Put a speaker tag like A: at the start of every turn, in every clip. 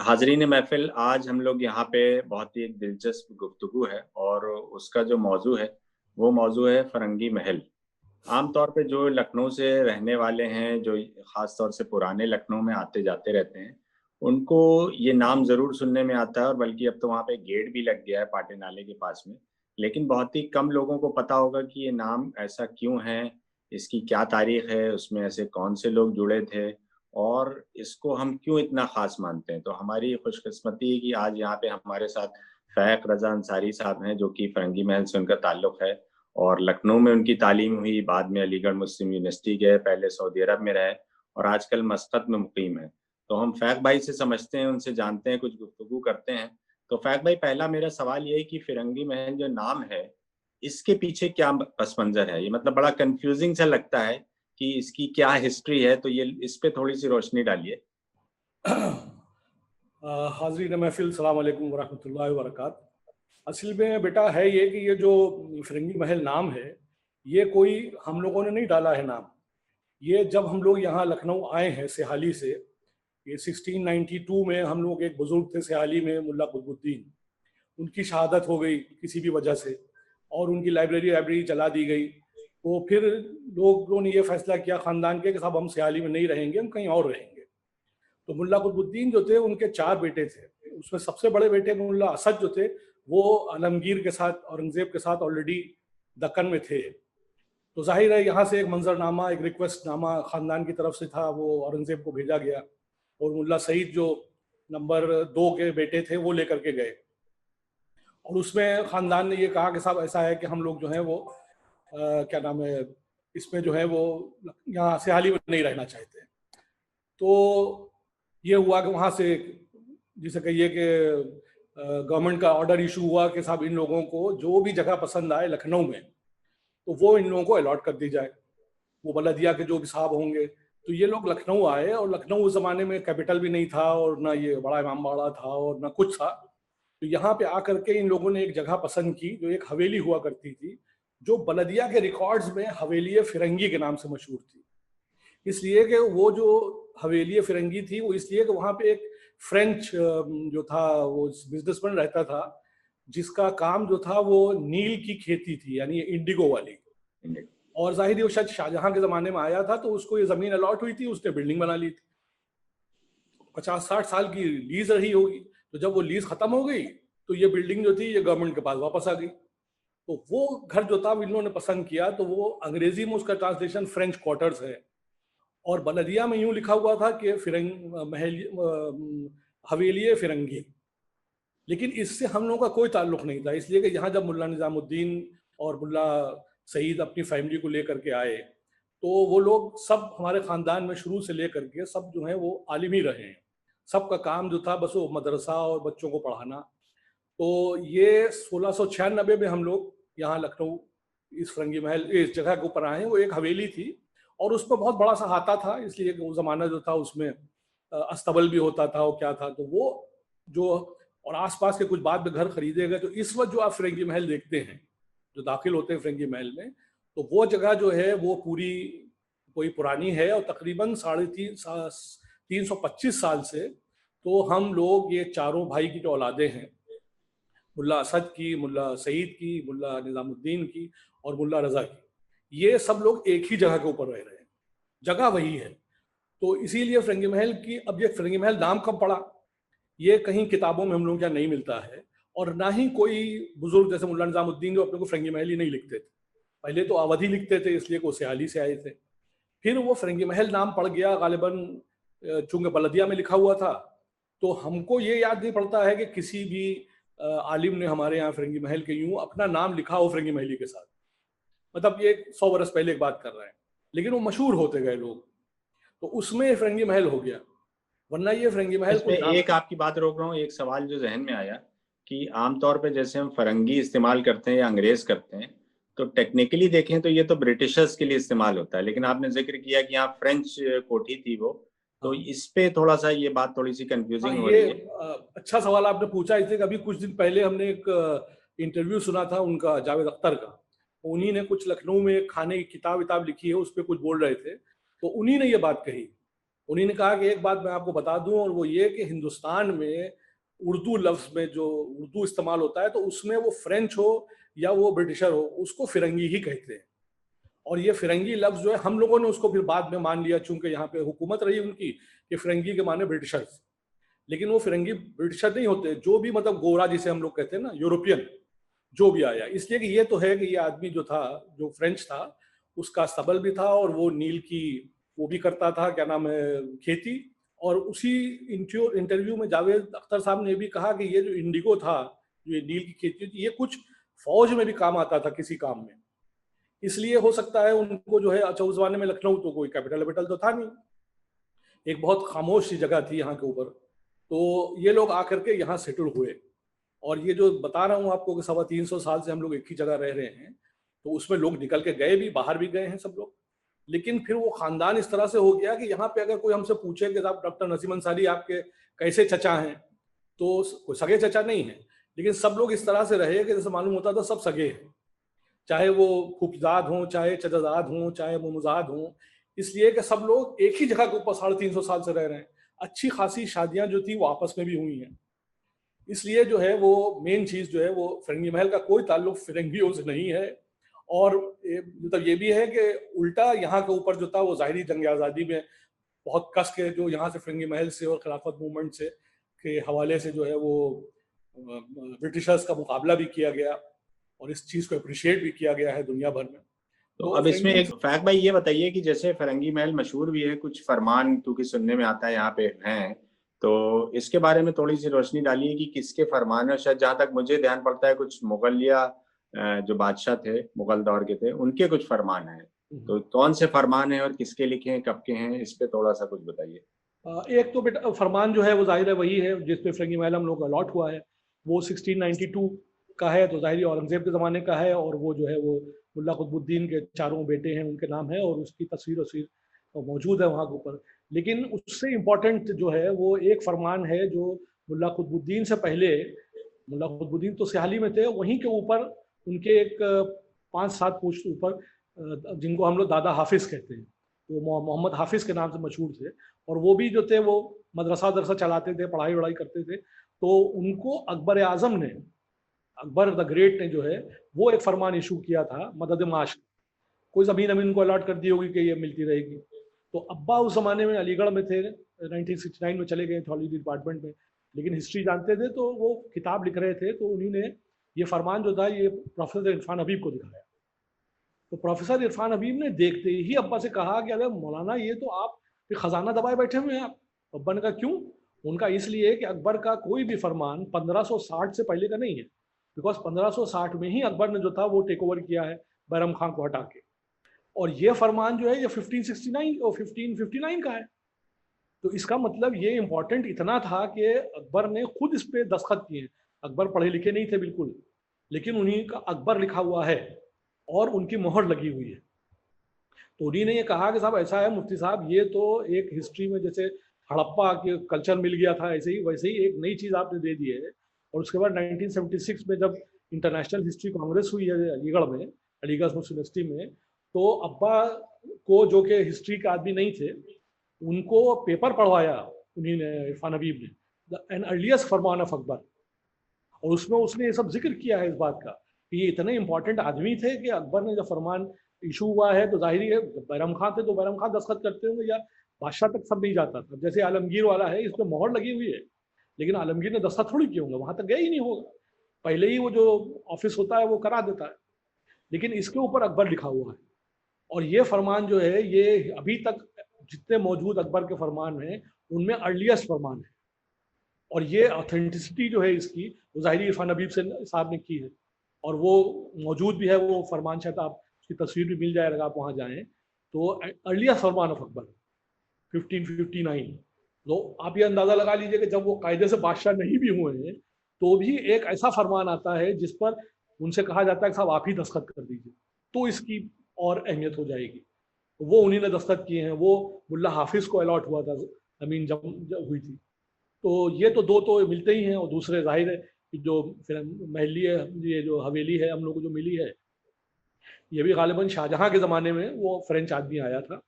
A: हाजरीन महफिल, आज हम लोग यहाँ पे बहुत ही एक दिलचस्प गुफ्तगू है और उसका जो मौजू है वो मौजू है फरंगी महल। आमतौर पे जो लखनऊ से रहने वाले हैं, जो ख़ास तौर से पुराने लखनऊ में आते जाते रहते हैं, उनको ये नाम ज़रूर सुनने में आता है और बल्कि अब तो वहाँ पे गेट भी लग गया है पाटे नाले के पास में। लेकिन बहुत ही कम लोगों को पता होगा कि ये नाम ऐसा क्यों है, इसकी क्या तारीख़ है, उसमें ऐसे कौन से लोग जुड़े थे और इसको हम क्यों इतना ख़ास मानते हैं। तो हमारी खुशकिस्मती है कि आज यहाँ पे हमारे साथ फ़ैज़ रज़ा अंसारी साहब हैं, जो कि फरंगी महल से उनका ताल्लुक़ है। और लखनऊ में उनकी तालीम हुई, बाद में अलीगढ़ मुस्लिम यूनिवर्सिटी गए, पहले सऊदी अरब में रहे और आजकल मस्कत में मुक़ीम हैं। तो हम फ़ैज़ भाई से समझते हैं, उनसे जानते हैं, कुछ गुफ्तगू करते हैं। तो फ़ैज़ भाई, पहला मेरा सवाल ये है कि फ़िरंगी महल जो नाम है, इसके पीछे क्या पस मंज़र है? ये मतलब बड़ा कन्फ्यूज़िंग सा लगता है कि इसकी क्या हिस्ट्री है, तो ये इस पे थोड़ी-सी रोशनी डालिए।
B: हाज़रीन महफ़िल, सलाम अलैकुम वरहमतुल्लाहि वबरकात। असल में बेटा है ये कि ये जो फ़िरंगी महल नाम है, ये कोई हम लोगों ने नहीं डाला है नाम। ये जब हम लोग यहाँ लखनऊ आए हैं सिहाली से, ये 1692 में हम लोग एक बुज़ुर्ग थे सिहाली में, मुल्ला कुतुबुद्दीन। उनकी शहादत हो गई किसी भी वजह से और उनकी लाइब्रेरी जला दी गई। तो फिर लोगों ने ये फ़ैसला किया ख़ानदान के कि साहब हम सिहाली में नहीं रहेंगे, हम कहीं और रहेंगे। तो मुल्ला कुतुबुद्दीन जो थे उनके 4 बेटे थे। उसमें सबसे बड़े बेटे मुल्ला असद जो थे वो आलमगीर के साथ, औरंगज़ेब के साथ ऑलरेडी दक्कन में थे। तो ज़ाहिर है यहाँ से एक मंज़रनामा, एक रिक्वेस्टनामा ख़ानदान की तरफ से था, वो औरंगज़ेब को भेजा गया और मुल्ला सईद जो नंबर 2 के बेटे थे वो लेकर के गए और उसमें ख़ानदान ने ये कहा कि साहब ऐसा है कि हम लोग जो हैं वो क्या नाम है, इसमें जो है वो यहाँ सिहाली में नहीं रहना चाहते। तो ये हुआ कि वहाँ से जिसे कहिए कि गवर्नमेंट का ऑर्डर इशू हुआ कि साहब इन लोगों को जो भी जगह पसंद आए लखनऊ में, तो वो इन लोगों को अलॉट कर दी जाए। वो बलदिया के जो भी साहब होंगे। तो ये लोग लखनऊ आए और लखनऊ उस ज़माने में कैपिटल भी नहीं था और ना ये बड़ा इमामबाड़ा था और ना कुछ था। तो यहाँ पे आकर के इन लोगों ने एक जगह पसंद की जो एक हवेली हुआ करती थी, जो बलदिया के रिकॉर्ड्स में हवेली फ़िरंगी के नाम से मशहूर थी। इसलिए कि वो जो हवेली फ़िरंगी थी वो इसलिए कि वहाँ पे एक फ्रेंच जो था वो बिजनेसमैन रहता था, जिसका काम जो था वो नील की खेती थी, यानी इंडिगो वाली। और ज़ाहिर है वो शायद शाहजहाँ के ज़माने में आया था, तो उसको ये ज़मीन अलॉट हुई थी, उसने बिल्डिंग बना ली थी। 50-60 साल की लीज़ रही होगी, तो जब वो लीज़ ख़त्म हो गई, तो ये बिल्डिंग जो थी ये गवर्नमेंट के पास वापस आ गई। तो वो घर जो था इन लोगों ने पसंद किया, तो वो अंग्रेज़ी में उसका ट्रांसलेशन फ्रेंच क्वार्टर्स है और बलदिया में यूँ लिखा हुआ था कि हवेली फ़िरंगी। लेकिन इससे हम लोगों का कोई ताल्लुक नहीं था, इसलिए कि यहाँ जब मुल्ला निज़ामुद्दीन और मुल्ला सईद अपनी फैमिली को लेकर के आए, तो वो लोग सब हमारे ख़ानदान में शुरू से लेकर के सब जो हैं वो आलिम ही रहे हैं। सबका काम जो था बस वो मदरसा और बच्चों को पढ़ाना। तो ये 1696 में हम लोग यहाँ लखनऊ इस फ़िरंगी महल इस जगह के ऊपर आए हैं। वो एक हवेली थी और उसमें बहुत बड़ा सा हाता था, इसलिए कि वो ज़माना जो था उसमें अस्तबल भी होता था और क्या था, तो वो जो और आस-पास के कुछ बाद में घर खरीदे गए। तो इस वक़्त जो आप फ़िरंगी महल देखते हैं, जो दाखिल होते हैं फ़िरंगी महल में, तो वो जगह जो है वो पूरी कोई पुरानी है और तकरीबन 325 साल से तो हम लोग ये चारों भाई की जो औलादे हैं, मुल्ला असद की, मुल्ला सईद की, मुल्ला निज़ामुद्दीन की और मुल्ला रज़ा की, ये सब लोग एक ही जगह के ऊपर रह रहे हैं। जगह वही है। तो इसीलिए फ़िरंगी महल की अब ये फ़िरंगी महल नाम कब पड़ा? ये कहीं किताबों में हम लोगों के यहाँ नहीं मिलता है और ना ही कोई बुजुर्ग जैसे मुल्ला निज़ामुद्दीन जो अपने को फ़िरंगी महल ही नहीं लिखते थे। पहले तो अवधी लिखते थे, इसलिए कि वो सियाली से आए थे। फिर वो फ़िरंगी महल नाम पड़ गया गालिबन, चूँकि बलदिया में लिखा हुआ था, तो हमको ये याद नहीं पड़ता है कि किसी भी आलिम ने हमारे यहाँ फ़िरंगी महल के यूँ अपना नाम लिखा हो फ़िरंगी महली के साथ। मतलब ये 100 बरस पहले की बात कर रहे हैं। लेकिन वो मशहूर होते गए लोग, तो उसमें फ़िरंगी महल हो गया। वरना ये फ़िरंगी महल
A: इसमें
B: कोई नाम
A: एक आपकी बात रोक रहा हूँ, एक सवाल जो ज़हन में आया कि आमतौर पे जैसे हम फरंगी इस्तेमाल करते हैं या अंग्रेज़ करते हैं, तो टेक्निकली देखें तो ये तो ब्रिटिशर्स के लिए इस्तेमाल होता है। लेकिन आपने ज़िक्र किया कि यहाँ फ्रेंच कोठी थी वो, तो
B: हाँ।
A: इस पे थोड़ा-सा ये बात थोड़ी-सी
B: हाँ,
A: कन्फ्यूज़िंग हो
B: ये
A: रही है।
B: अच्छा सवाल आपने पूछा। इसलिए कि अभी कुछ दिन पहले हमने एक इंटरव्यू सुना था उनका, जावेद अख्तर का। उन्हीं ने कुछ लखनऊ में खाने की किताब-विताब लिखी है, उस पे कुछ बोल रहे थे। तो उन्हीं ने ये बात कही। उन्हीं ने कहा कि एक बात मैं आपको बता दूं, और वो ये कि हिंदुस्तान में उर्दू लफ्ज़ में जो उर्दू इस्तेमाल होता है, तो उसमें वो फ्रेंच हो या वो ब्रिटिशर हो, उसको फिरंगी ही कहते हैं। और ये फिरंगी लफ्ज़ जो है, हम लोगों ने उसको फिर बाद में मान लिया, चूंकि यहाँ पे हुकूमत रही उनकी, कि फिरंगी के माने ब्रिटिशर्स। लेकिन वो फिरंगी ब्रिटिशर नहीं होते, जो भी मतलब गोरा जिसे हम लोग कहते हैं ना, यूरोपियन जो भी आया। इसलिए कि ये तो है कि ये आदमी जो था, जो फ्रेंच था, उसका सबल भी था, और वो नील की वो भी करता था, क्या नाम है, खेती। और उसी इंटरव्यू में जावेद अख्तर साहब ने भी कहा कि ये जो इंडिगो था, जो ये नील की खेती थी, ये कुछ फौज में भी काम आता था किसी काम में। इसलिए हो सकता है उनको जो है, अच्छा उस जमाने में लखनऊ तो कोई कैपिटल वेपिटल तो था नहीं, एक बहुत खामोश सी जगह थी यहाँ के ऊपर। तो ये लोग आकर के यहाँ सेटल हुए। और ये जो बता रहा हूँ आपको कि 350 साल से हम लोग एक ही जगह रह रहे हैं, तो उसमें लोग निकल के गए भी, बाहर भी गए हैं सब लोग। लेकिन फिर वो खानदान इस तरह से हो गया कि यहाँ पे अगर कोई हमसे पूछे कि साहब डॉक्टर नसीम अंसारी आपके कैसे चचा हैं, तो कोई सगे चचा नहीं है, लेकिन सब लोग इस तरह से रहे कि जैसे मालूम होता था सब सगे हैं, चाहे वो फूफजाद हों, चाहे चचाजाद हों, चाहे मुमजाद हों। इसलिए कि सब लोग एक ही जगह के ऊपर 350 साल से रह रहे हैं। अच्छी खासी शादियां जो थी वो आपस में भी हुई हैं। इसलिए जो है वो मेन चीज जो है, वो फिरंगी महल का कोई ताल्लुक फिरंगियों से नहीं है। और मतलब ये भी है कि उल्टा यहाँ के ऊपर जो था, वो ज़ाहिरी जंग आज़ादी में बहुत कस के जो यहाँ से फिरंगी महल से और खिलाफत मूवमेंट से के हवाले से जो है वो ब्रिटिशर्स का मुकाबला भी किया गया, और इस चीज़ को अप्रिशिएट भी किया गया है दुनिया भर में।
A: तो
B: तो
A: अब इसमें
B: फिरंगी
A: एक फैक्ट भाई ये बताइए कि जैसे फिरंगी महल मशहूर भी है, कुछ फरमान क्योंकि सुनने में आता है यहाँ पे हैं, तो इसके बारे में थोड़ी सी रोशनी डालिए कि किसके फरमान है। शायद जहाँ तक मुझे ध्यान पड़ता है, कुछ मुगलिया जो बादशाह थे मुगल दौर के थे, उनके कुछ फरमान हैं। तो कौन से फरमान है और किसके लिखे हैं, कब के हैं, इस पे थोड़ा सा कुछ बताइए।
B: एक तो बेटा फरमान जो है वो जाहिर है वही है जिसपे फिरंगी महल हम लोग अलॉट हुआ है, वो 1692 का है, तो जाहिर औरंगजेब के ज़माने का है। और वो जो है वो मुल्ला कुतुबुद्दीन के चारों बेटे हैं, उनके नाम है, और उसकी तस्वीर वस्वीर मौजूद है वहाँ के ऊपर। लेकिन उससे इम्पोर्टेंट जो है वो एक फरमान है जो मुल्ला कुतुबुद्दीन से पहले, मुल्ला कुतुबुद्दीन तो सियाली में थे, वहीं के ऊपर उनके एक 5-7 पोस्ट ऊपर, जिनको हम लोग दादा हाफिज कहते हैं, वो मोहम्मद हाफिज के नाम से मशहूर थे। और वो भी जो थे वो मदरसा दरसा चलाते थे, पढ़ाई वढ़ाई करते थे। तो उनको अकबर आजम ने, अकबर द ग्रेट ने जो है वो एक फरमान इशू किया था, मदद माश। कोई ज़मीन अमीन को अलॉट कर दी होगी कि ये मिलती रहेगी। तो अब्बा उस ज़माने में अलीगढ़ में थे, 1969 में चले गए थॉलोजी डिपार्टमेंट में, लेकिन हिस्ट्री जानते थे, तो वो किताब लिख रहे थे, तो उन्हीं ने ये फरमान जो था ये प्रोफेसर इरफान हबीब को दिखाया। तो प्रोफेसर इरफान हबीब ने देखते ही अब्बा से कहा कि अरे मौलाना, ये तो आप खजाना दबाए बैठे हुए हैं आप। अब्बा ने कहा क्यों? उनका इसलिए कि अकबर का कोई भी फरमान 1560 से पहले का नहीं है, बिकॉज 1560 में ही अकबर ने जो था वो टेक ओवर किया है बैरम खान को हटा के। और ये फरमान जो है ये 1569 और 1559 का है। तो इसका मतलब ये इंपॉर्टेंट इतना था कि अकबर ने खुद इस पे दस्तखत किए। अकबर पढ़े लिखे नहीं थे बिल्कुल, लेकिन उन्हीं का अकबर लिखा हुआ है और उनकी मोहर लगी हुई है। तो उन्हीं ने ये कहा कि साहब ऐसा है मुफ्ती साहब, ये तो एक हिस्ट्री में जैसे हड़प्पा के कल्चर मिल गया था, ऐसे ही वैसे ही एक नई चीज़ आपने दे दी है। और उसके बाद 1976 में जब इंटरनेशनल हिस्ट्री कांग्रेस हुई है अलीगढ़ में, अलीगढ़ मुस्लिम यूनिवर्सिटी में, तो अब्बा को, जो कि हिस्ट्री के आदमी नहीं थे, उनको पेपर पढ़वाया उन्हीं ने, इरफान हबीब ने, द एन अर्लिएस्ट फरमान ऑफ अकबर। और उसमें उसने ये सब जिक्र किया है इस बात का कि ये इतने इंपॉर्टेंट आदमी थे कि अकबर ने जब फरमान इशू हुआ है, तो जाहिर है बैरम खान थे, तो बैरम खान दस्तखत करते होंगे, या बादशाह तक सब नहीं जाता था। जैसे आलमगीर वाला है, इस पर मोहर लगी हुई है, लेकिन आलमगीर ने दस्तखत थोड़ी किए होंगे, वहां तक गए ही नहीं होगा, पहले ही वो जो ऑफिस होता है वो करा देता है। लेकिन इसके ऊपर अकबर लिखा हुआ है। और ये फरमान जो है ये अभी तक जितने मौजूद अकबर के फरमान हैं उनमें अर्लीस्ट फरमान है। और ये ऑथेंटिसिटी जो है इसकी, वो ज़ाहिरी इरफान हबीब से साहब ने की है, और वो मौजूद भी है वो फरमान। शायद आप उसकी तस्वीर भी मिल जाए अगर आप वहाँ जाएँ। तो अर्लिएस्ट फरमान ऑफ अकबर 1559। तो आप ये अंदाज़ा लगा लीजिए कि जब वो कायदे से बादशाह नहीं भी हुए हैं, तो भी एक ऐसा फरमान आता है जिस पर उनसे कहा जाता है कि साहब आप ही दस्तखत कर दीजिए, तो इसकी और अहमियत हो जाएगी। वो उन्हीं ने दस्तखत किए हैं। वो मुल्ला हाफिज को अलॉट हुआ था ज़मीन जब हुई थी। तो ये तो दो तो मिलते ही हैं, और दूसरे जाहिर है कि जो फिर महली है, ये जो हवेली है हम लोग को जो मिली है, ये भी गालिबन शाहजहाँ के ज़माने में वो फ्रेंच आदमी आया था।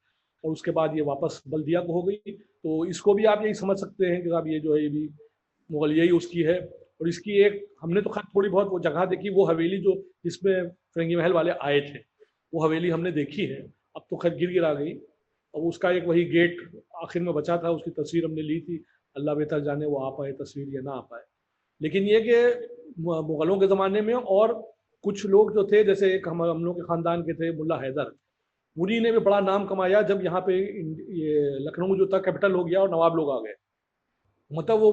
B: और उसके बाद ये वापस बल्दिया को हो गई। तो इसको भी आप यही समझ सकते हैं कि अब ये जो है ये भी मुगल यही उसकी है। और इसकी एक हमने तो खैर थोड़ी बहुत वो जगह देखी, वो हवेली जो जिसमें फिरंगी महल वाले आए थे, वो हवेली हमने देखी है। अब तो खैर गिर गिरा गई, और उसका एक वही गेट आखिर में बचा था, उसकी तस्वीर हमने ली थी। अल्लाह बेहतर जाने वो आ पाए तस्वीर या ना आ पाए। लेकिन ये कि मुगलों के ज़माने में और कुछ लोग जो थे, जैसे एक हम लोग के ख़ानदान के थे मुल्ला हैदर, उन्हीं ने भी बड़ा नाम कमाया जब यहाँ पे ये लखनऊ जो था कैपिटल हो गया और नवाब लोग आ गए। मतलब वो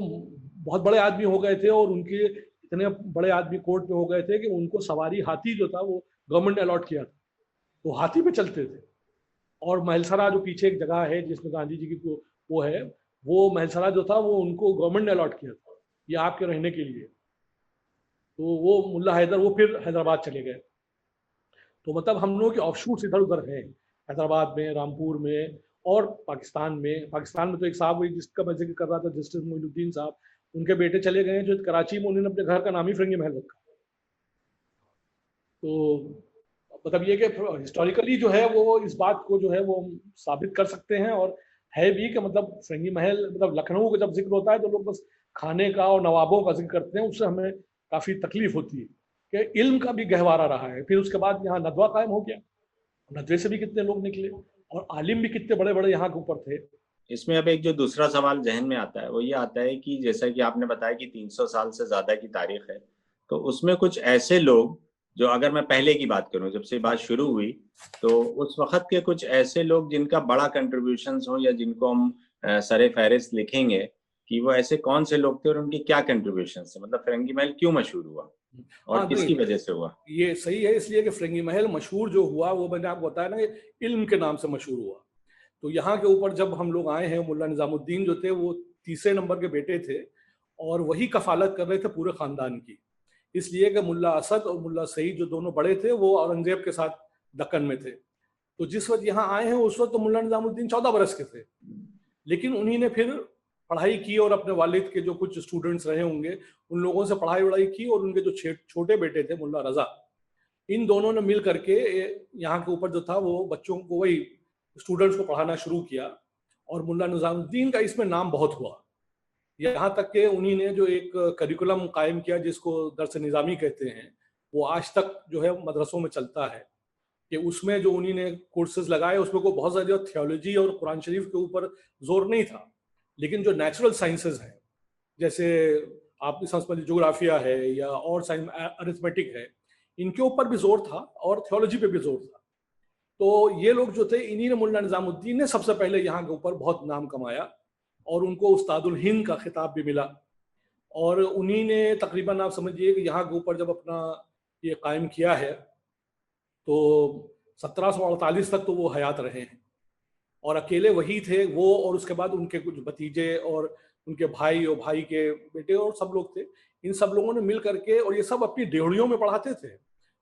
B: बहुत बड़े आदमी हो गए थे, और उनके इतने बड़े आदमी कोर्ट में हो गए थे कि उनको सवारी हाथी जो था वो गवर्नमेंट ने अलॉट किया था, तो हाथी पे चलते थे। और महलसरा जो पीछे एक जगह है जिसमें गांधी जी की वो है, वो महलसरा जो था वो उनको गवर्नमेंट ने अलॉट किया था, ये आपके रहने के लिए। तो वो मुल्ला हैदर वो फिर हैदराबाद चले गए। तो मतलब हम लोग के ऑफशूट्स इधर उधर हैं, हैदराबाद में, रामपुर में, और पाकिस्तान में तो एक साहब हुई जिसका मैं जिक्र कर रहा था, जस्टिस मोइनुद्दीन साहब, उनके बेटे चले गए हैं जो कराची में, उन्होंने अपने घर का नाम ही फिरंगी महल रखा। तो मतलब ये कि हिस्टोरिकली जो है वो इस बात को जो है वो साबित कर सकते हैं। और है भी कि मतलब फिरंगी महल, मतलब लखनऊ का जब जिक्र होता है तो लोग बस खाने का और नवाबों का जिक्र करते हैं, उससे हमें काफ़ी तकलीफ होती है कि इल्म का भी गहवारा रहा है। फिर उसके बाद यहाँ नदवा कायम हो गया, नदवे से भी कितने लोग निकले, और आलिम भी कितने बड़े बड़े यहाँ के ऊपर थे।
A: इसमें अब एक जो दूसरा सवाल जहन में आता है वो ये आता है कि जैसा कि आपने बताया कि 300 साल से ज्यादा की तारीख है, तो उसमें कुछ ऐसे लोग जो, अगर मैं पहले की बात करूं जब से बात शुरू हुई, तो उस वक्त के कुछ ऐसे लोग जिनका बड़ा कंट्रीब्यूशन हो या जिनको हम सरे फहरिस्त लिखेंगे कि वो ऐसे कौन से लोग थे और उनकी क्या कंट्रीब्यूशन है, मतलब फिरंगी महल क्यों मशहूर हुआ और
B: हाँ
A: किसकी
B: नहीं,
A: वजह से हुआ?
B: ये सही है, इसलिए कि फिरंगी महल मशहूर जो हुआ वो मैंने आपको बताया ना, इल्म के नाम से मशहूर हुआ। तो यहाँ के ऊपर जब हम लोग आए हैं, मुल्ला निजामुद्दीन जो थे वो तीसरे नंबर के बेटे थे, और वही कफालत कर रहे थे पूरे खानदान की। इसलिए कि मुल्ला असद और मुल्ला सईद जो दोनों बड़े थे वो औरंगजेब के साथ दक्कन में थे। तो जिस वक्त यहाँ आए हैं उस वक्त तो मुल्ला निजामुद्दीन 14 बरस के थे, लेकिन उन्हीं ने फिर पढ़ाई की, और अपने वालिद के जो कुछ स्टूडेंट्स रहे होंगे उन लोगों से पढ़ाई वढ़ाई की, और उनके जो छोटे बेटे थे मुल्ला रजा, इन दोनों ने मिल करके यहाँ के ऊपर जो था वो बच्चों को, वही स्टूडेंट्स को पढ़ाना शुरू किया। और मुल्ला निजामुद्दीन का इसमें नाम बहुत हुआ, यहाँ तक कि उन्हीं ने जो एक करिकुलम कायम किया जिसको दर्स निज़ामी कहते हैं, वो आज तक जो है मदरसों में चलता है। कि उसमें जो उन्हीं ने कोर्सेज लगाए उसमें को बहुत ज़्यादा थियोलॉजी और कुरान शरीफ के ऊपर जोर नहीं था, लेकिन जो नेचुरल साइंसेज हैं, जैसे आपकी समझ जोग्राफिया है या और साइंस अरिथमेटिक है, इनके ऊपर भी जोर था और थियोलॉजी पे भी जोर था। तो ये लोग जो थे, इन्हीं ने, मुल्ला निजामुद्दीन ने सबसे पहले यहाँ के ऊपर बहुत नाम कमाया, और उनको उस्तादुल हिंद का खिताब भी मिला। और उन्हीं ने तकरीबन आप समझिए कि यहाँ के ऊपर जब अपना ये कायम किया है, तो 1748 तक तो वो हयात रहे हैं, और अकेले वही थे वो, और उसके बाद उनके कुछ भतीजे और उनके भाई और भाई के बेटे और सब लोग थे। इन सब लोगों ने मिल करके, और ये सब अपनी डेहड़ियों में पढ़ाते थे,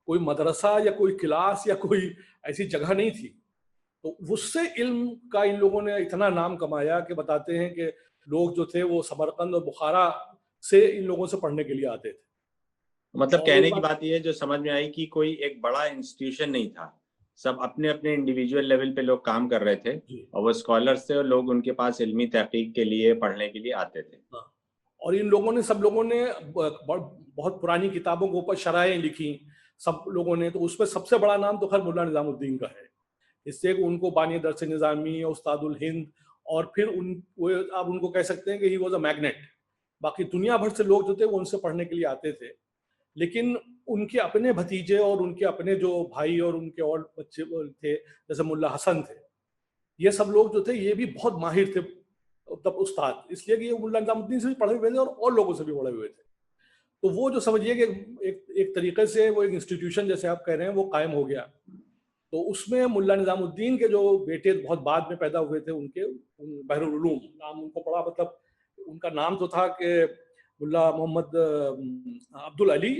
B: कोई मदरसा या कोई क्लास या कोई ऐसी जगह नहीं थी। तो उससे इल्म का इन लोगों ने इतना नाम कमाया कि बताते हैं कि लोग जो थे वो समरकंद और बुखारा से इन लोगों से पढ़ने के लिए आते थे।
A: मतलब
B: और एक
A: कहने की
B: बात,
A: बात यह जो समझ में आई कि कोई एक बड़ा इंस्टीट्यूशन नहीं था, सब अपने अपने इंडिविजुअल लेवल पे लोग काम कर रहे थे,
B: जी,
A: और वो स्कॉलर्स थे और लोग उनके पास इल्मी तहकीक के लिए पढ़ने के लिए आते थे।
B: हाँ। और इन लोगों ने, सब लोगों ने बहुत पुरानी किताबों के ऊपर शराहें लिखी, सब लोगों ने। तो उसमें सबसे बड़ा नाम तो खैर मुल्ला निजामुद्दीन का है, इससे उनको बानी दरस निज़ामी, उस्तादुल हिंद, और फिर वो आप उनको कह सकते हैं कि ही वॉज अ मैग्नेट। बाकी दुनिया भर से लोग जो थे वो उनसे पढ़ने के लिए आते थे। लेकिन उनके अपने भतीजे और उनके अपने जो भाई और उनके और बच्चे थे, जैसे मुल्ला हसन थे, ये सब लोग जो थे ये भी बहुत माहिर थे तब उस्ताद, इसलिए कि ये मुल्ला निजामुद्दीन से भी पढ़े हुए थे और लोगों से भी पढ़े हुए थे। तो वो जो समझिए कि एक तरीके से वो एक इंस्टीट्यूशन जैसे आप कह रहे हैं वो कायम हो गया। तो उसमें मुल्ला निजामुद्दीन के जो बेटे बहुत बाद में पैदा हुए थे, उनके बहरुल उलूम नाम उनको पड़ा, मतलब उनका नाम तो था कि मुल्ला मोहम्मद अब्दुल अली,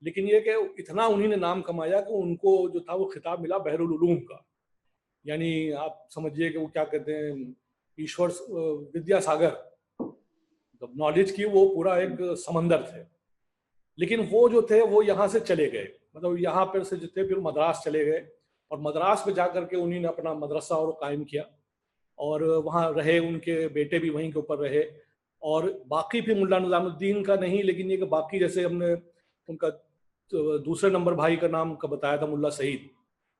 B: लेकिन ये कि इतना उन्हीं ने नाम कमाया कि उनको जो था वो खिताब मिला बहरुल उलूम का। यानी आप समझिए कि वो क्या कहते हैं, ईश्वर विद्यासागर, मतलब नॉलेज की वो पूरा एक समंदर थे। लेकिन वो जो थे वो यहाँ से चले गए, मतलब यहाँ पर से जो थे फिर मद्रास चले गए, और मद्रास में जाकर के उन्हीं ने अपना मदरसा और कायम किया। और वहाँ रहे, उनके बेटे भी वहीं के ऊपर रहे। और बाकी फिर मुल्ला निज़ामुद्दीन का नहीं, लेकिन ये कि बाकी जैसे हमने उनका दूसरे नंबर भाई का नाम का बताया था, मुल्ला सईद,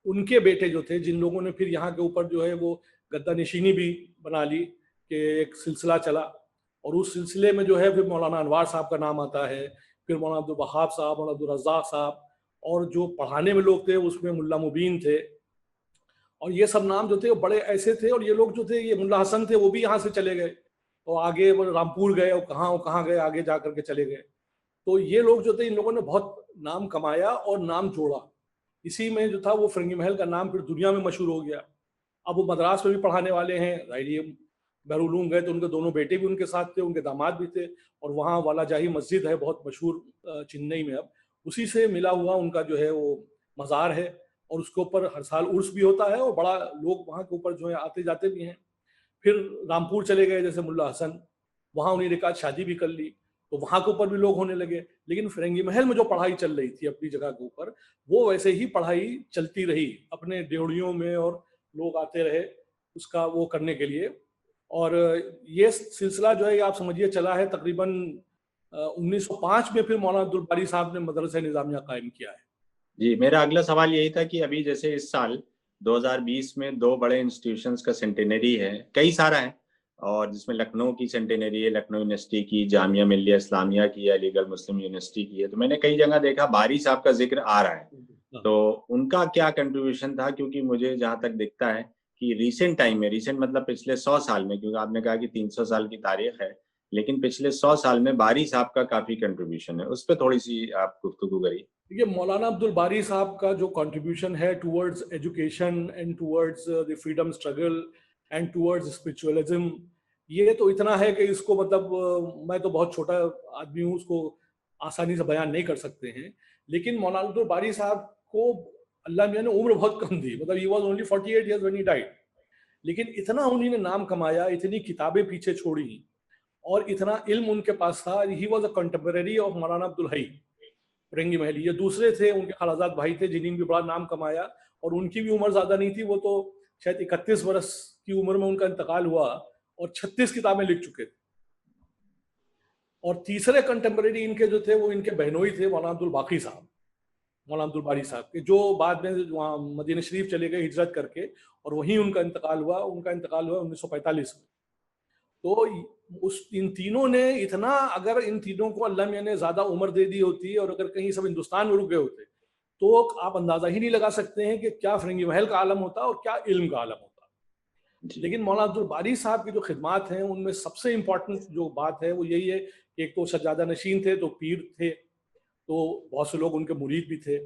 B: उनके बेटे जो थे, जिन लोगों ने फिर यहाँ के ऊपर जो है वो गद्दा नशीनी भी बना ली, कि एक सिलसिला चला। और उस सिलसिले में जो है फिर मौलाना अनवार साहब का नाम आता है, फिर मौलाना अब्दुल वहाब साहब, मौलाना अब्दुल रज़्ज़ाक़ साहब, और जो पढ़ाने में लोग थे उसमें मुल्ला मुबीन थे। और ये सब नाम जो थे वो बड़े ऐसे थे। और ये लोग जो थे, ये मुल्ला हसन थे, वो भी यहाँ से चले गए और आगे वो रामपुर गए, और कहाँ गए, आगे जा करके चले गए। तो ये लोग जो थे, इन लोगों ने बहुत नाम कमाया और नाम जोड़ा। इसी में जो था वो फिरंगी महल का नाम फिर दुनिया में मशहूर हो गया। अब वो मद्रास में भी पढ़ाने वाले हैं, जाहिर ये बैरुल गए तो उनके दोनों बेटे भी उनके साथ थे, उनके दामाद भी थे। और वहाँ वाला जाही मस्जिद है बहुत मशहूर चेन्नई में, अब उसी से मिला हुआ उनका जो है वो मज़ार है। और उसके ऊपर हर साल उर्स भी होता है और बड़ा लोग वहाँ के ऊपर जो है आते जाते भी हैं। फिर रामपुर चले गए जैसे मुल्ला हसन, वहाँ उन्हीं ने कहा शादी भी कर ली, तो वहाँ के ऊपर भी लोग होने लगे। लेकिन फिरंगी महल में जो पढ़ाई चल रही थी अपनी जगह के ऊपर, वो वैसे ही पढ़ाई चलती रही अपने ड्योढ़ियों में, और लोग आते रहे उसका वो करने के लिए। और ये सिलसिला जो है आप समझिए चला है तकरीबन 1905 में फिर मौलाना अब्दुल बारी साहब ने मदरसा निज़ामिया कायम किया है।
A: जी, मेरा अगला सवाल यही था कि अभी जैसे इस साल 2020 में दो बड़े इंस्टीट्यूशंस का सेंटेनरी है, कई सारा है, और जिसमें लखनऊ की सेंटेनरी है, लखनऊ यूनिवर्सिटी की, जामिया मिल्लिया इस्लामिया की है, अलीगढ़ मुस्लिम यूनिवर्सिटी की है। तो मैंने कई जगह देखा बारी साहब का जिक्र आ रहा है, तो उनका क्या कंट्रीब्यूशन था? क्योंकि मुझे जहां तक दिखता है कि रिसेंट टाइम में, रिसेंट मतलब पिछले 100 साल में, क्योंकि आपने कहा कि 300 साल की तारीख है, लेकिन पिछले 100 साल में बारी साहब का काफी कंट्रीब्यूशन है, उस पर थोड़ी सी आप गुफ्तगू करिए।
B: ये मौलाना अब्दुल बारी साहब का जो कंट्रीब्यूशन है towards education and towards the freedom struggle and towards spiritualism, ये तो इतना है कि इसको मतलब मैं तो बहुत छोटा आदमी हूँ, उसको आसानी से बयान नहीं कर सकते हैं। लेकिन मौलाना अब्दुल बारी साहब को अल्लाह मियाँ ने उम्र बहुत कम दी, मतलब he was only 48 years when he died. लेकिन इतना उन्होंने नाम कमाया, इतनी किताबें पीछे छोड़ी, और इतना इल्म उनके पास था। He was a contemporary of मौलाना अब्दुल हई फिरंगी महली। ये दूसरे थे उनके खालाजाद भाई थे जिन्होंने भी बड़ा नाम कमाया, और उनकी भी उम्र ज्यादा नहीं थी, वो तो शायद 31 वर्ष की उम्र में उनका इंतकाल हुआ, और 36 किताबें लिख चुके थे। और तीसरे कंटेम्पररी इनके जो थे वो इनके बहनोई थे, मौलाना अब्दुल बाकी साहब, मौलाना अब्दुल बारी साहब के, जो बाद में वहाँ मदीना शरीफ चले गए हिजरत करके, और वहीं उनका इंतकाल हुआ। 1945 में। तो उस इन तीनों ने इतना, अगर इन तीनों को अल्लाह मियां ने ज्यादा उम्र दे दी होती, और अगर कहीं सब हिंदुस्तान में रुक गए होते, तो आप अंदाजा ही नहीं लगा सकते हैं कि क्या फिरंगी महल का आलम होता और क्या इल्म का आलम होता। लेकिन मौलाना अब्दुल बारी साहब की जो खिदमात हैं, उनमें सबसे इंपॉर्टेंट जो बात है वो यही है कि एक तो सज्जादा नशीन थे, तो पीर थे, तो बहुत से लोग उनके मुरीद भी थे।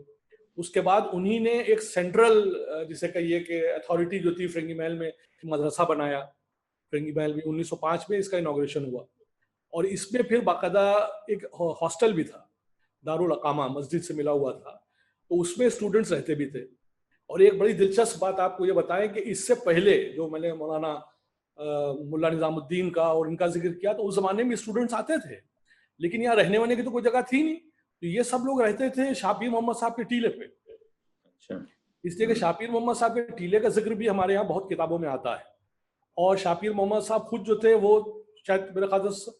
B: उसके बाद उन्हीं ने एक सेंट्रल, जिसे कहिए कि अथॉरिटी जो थी फिरंगी महल में, मदरसा बनाया। फिरंगी महल में 1905 में इसका इनॉग्रेशन हुआ, और इसमें फिर बाकायदा एक हॉस्टल भी था, दारुल अकामा, मस्जिद से मिला हुआ था, तो उसमें स्टूडेंट्स रहते भी थे। और एक बड़ी दिलचस्प बात आपको ये बताएं कि इससे पहले जो मैंने मौलाना मुल्ला निज़ामुद्दीन का और इनका जिक्र किया, तो उस जमाने में स्टूडेंट्स आते थे, लेकिन यहाँ रहने वाने की तो कोई जगह थी नहीं, तो ये सब लोग रहते थे शापीर मोहम्मद साहब के टीले पे।
A: अच्छा।
B: इसलिए कि शापीर मोहम्मद साहब के टीले का जिक्र भी हमारे यहाँ बहुत किताबों में आता है। और शापीर मोहम्मद साहब खुद जो थे वो शायद मेरे ख्याल से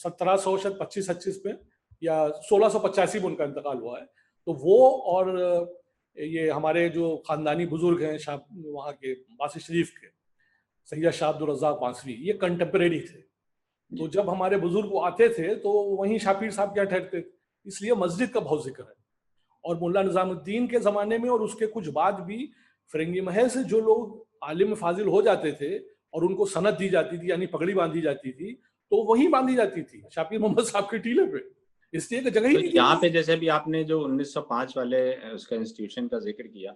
B: 1700 शायद 25-26 में या 1685 में उनका इंतकाल हुआ है। तो वो और ये हमारे जो खानदानी बुजुर्ग हैं शाह वहाँ के बासी शरीफ के, सैयद शाह अब्दुल रज़्ज़ाक़ बांसवी, ये कंटेम्परेरी थे। तो जब हमारे बुजुर्ग आते थे तो वहीं शापीर साहब क्या ठहरते थे, इसलिए मस्जिद का बहुत जिक्र है। और मुल्ला निज़ामुद्दीन के ज़माने में और उसके कुछ बाद भी फिरंगी महल से जो लोग आलिम फाजिल हो जाते थे और उनको सनद दी जाती थी, यानी पगड़ी बांधी जाती थी, तो वहीं बांधी जाती थी शापीर मोहम्मद साहब के टीले पे, इसलिए कि जगह ही नहीं थी।
A: यहाँ पे जैसे भी आपने जो 1905 वाले उसका इंस्टीट्यूशन का जिक्र किया,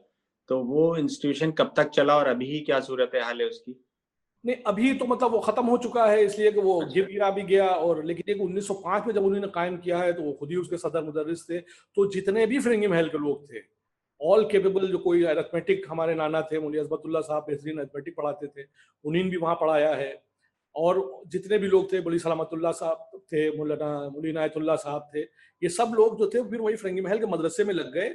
A: तो वो इंस्टीट्यूशन कब तक चला और अभी क्या सूरत हाल है उसकी?
B: नहीं, अभी तो मतलब वो खत्म हो चुका है, इसलिए कि वो
A: अच्छा।
B: गिर गिरा भी गया। और लेकिन एक 1905 में जब उन्होंने कायम किया है, तो वो खुद ही उसके सदर मुदर्रिस थे। तो जितने भी फिरंगी महल के लोग थे, ऑल केपेबल, जो कोई अरिथमेटिक, हमारे नाना थे मौलवी अज़मतुल्लाह साहब, बेहतरीन अरिथमेटिक पढ़ाते थे, उन्होंने भी वहाँ पढ़ाया है। और जितने भी लोग थे, बड़ी सलामतुल्लाह साहब थे, मौलाना मौलवी इनायतुल्लाह साहब थे, ये सब लोग जो थे फिर वही फिरंगी महल के मदरसे में लग गए,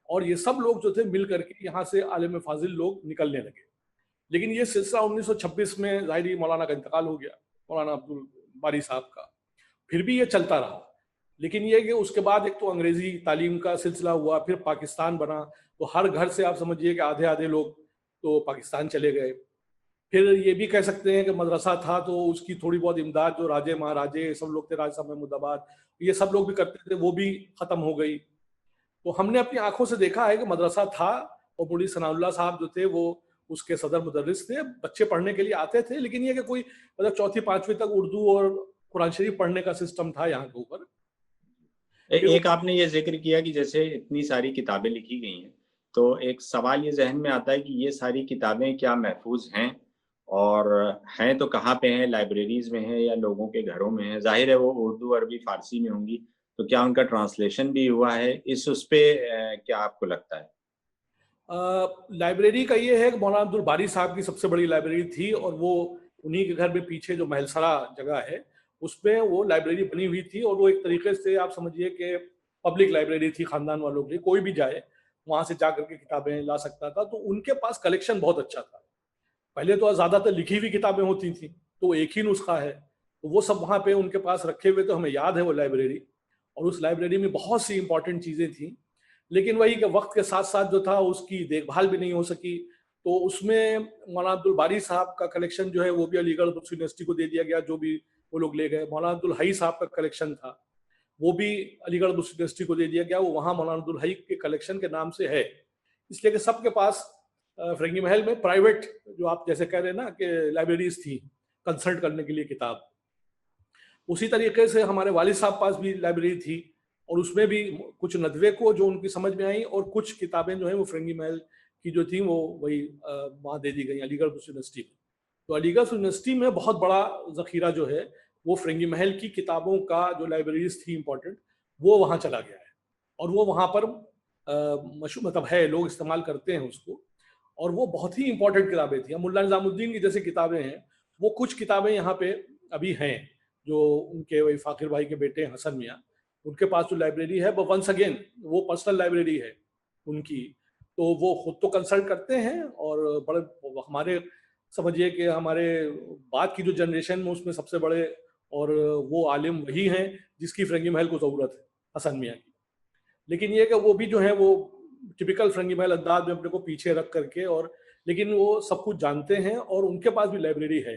B: और ये सब लोग जो थे मिल करके यहाँ से आलिम फाजिल लोग निकलने लगे। लेकिन ये सिलसिला 1926 में ज़ाहिर मौलाना का इंतकाल हो गया, मौलाना अब्दुल बारी साहब का। फिर भी ये चलता रहा, लेकिन ये कि उसके बाद एक तो अंग्रेजी तालीम का सिलसिला हुआ, फिर पाकिस्तान बना, तो हर घर से आप समझिए कि आधे आधे लोग तो पाकिस्तान चले गए। फिर ये भी कह सकते हैं कि मदरसा था तो उसकी थोड़ी बहुत इमदाद जो राजे महाराजे सब लोग थे, राजा साहब महमूदाबाद, ये सब लोग भी करते थे, वो भी खत्म हो गई। तो हमने अपनी आंखों से देखा है कि मदरसा था और मुफती सनाउल्लाह साहब जो थे वो उसके सदर मुदर्रिस थे, बच्चे पढ़ने के लिए आते थे, लेकिन ये कि कोई मतलब चौथी पांचवी तक उर्दू और कुरान शरीफ पढ़ने का सिस्टम था यहाँ के ऊपर। फिर
A: एक आपने ये जिक्र किया कि जैसे इतनी सारी किताबें लिखी गई हैं, तो एक सवाल ये जहन में आता है कि ये सारी किताबें क्या महफूज हैं, और हैं तो कहाँ पे हैं, लाइब्रेरीज में हैं या लोगों के घरों में हैं? जाहिर है वो उर्दू, अरबी, फारसी में होंगी, तो क्या उनका ट्रांसलेशन भी हुआ है? उस पे क्या आपको लगता है?
B: लाइब्रेरी का ये है कि मौलाना अब्दुल बारी साहब की सबसे बड़ी लाइब्रेरी थी, और वो उन्हीं के घर में पीछे जो महलसरा जगह है उसमें वो लाइब्रेरी बनी हुई थी, और वो एक तरीके से आप समझिए कि पब्लिक लाइब्रेरी थी खानदान वालों की, कोई भी जाए वहां से जा करके किताबें ला सकता था। तो उनके पास कलेक्शन बहुत अच्छा था। पहले तो ज़्यादातर लिखी हुई किताबें होती थी, तो एक ही नुस्खा है, तो वो सब वहाँ पे उनके पास रखे हुए, तो हमें याद है वो लाइब्रेरी। और उस लाइब्रेरी में बहुत सी इंपॉर्टेंट चीज़ें थी, लेकिन वही कि वक्त के साथ साथ जो था उसकी देखभाल भी नहीं हो सकी। तो उसमें मौलाना अब्दुल बारी साहब का कलेक्शन जो है वो भी अलीगढ़ मुस्लिम यूनिवर्सिटी को दे दिया गया, जो भी वो लोग ले गए। मौलाना अब्दुल हई साहब का कलेक्शन था, वो भी अलीगढ़ मुस्लिम यूनिवर्सिटी को दे दिया गया, वो वहाँ मौलाना अब्दुल हई के कलेक्शन के नाम से है। इसलिए कि सबके पास फिरंगी महल में प्राइवेट, जो आप जैसे कह रहे हैं ना कि लाइब्रेरीज थी कंसल्ट करने के लिए किताब, उसी तरीके से हमारे वालिद साहब पास भी लाइब्रेरी थी, और उसमें भी कुछ नदवे को जो उनकी समझ में आई, और कुछ किताबें जो है वो फिरंगी महल की जो थी वो वही वहाँ दे दी गई अलीगढ़ मुस्लिम यूनिवर्सिटी में। तो अलीगढ़ यूनिवर्सिटी में बहुत बड़ा जखीरा जो है वो फिरंगी महल की किताबों का, जो लाइब्रेरीज थी इंपॉर्टेंट, वो वहाँ चला गया है, और वो वहाँ पर मशहूर मतलब है, लोग इस्तेमाल करते हैं उसको। और वो बहुत ही इंपॉर्टेंट किताबें थी। मुल्ला निजामुद्दीन की जैसे किताबें हैं, वो कुछ किताबें यहाँ पे अभी हैं, जो उनके वही फाकिर भाई के बेटे हसन मियाँ, उनके पास जो लाइब्रेरी है वो वंस अगेन वो पर्सनल लाइब्रेरी है उनकी। तो वो खुद तो कंसल्ट करते हैं, और बड़े हमारे समझिए कि हमारे बाद की जो जनरेशन में उसमें सबसे बड़े और वो आलिम वही हैं जिसकी फिरंगी महल को ज़रूरत है, हसन मियाँ की। लेकिन ये कि वो भी जो है वो टिपिकल फिरंगी महल अंदाज में अपने को पीछे रख करके, और लेकिन वो सब कुछ जानते हैं, और उनके पास भी लाइब्रेरी है।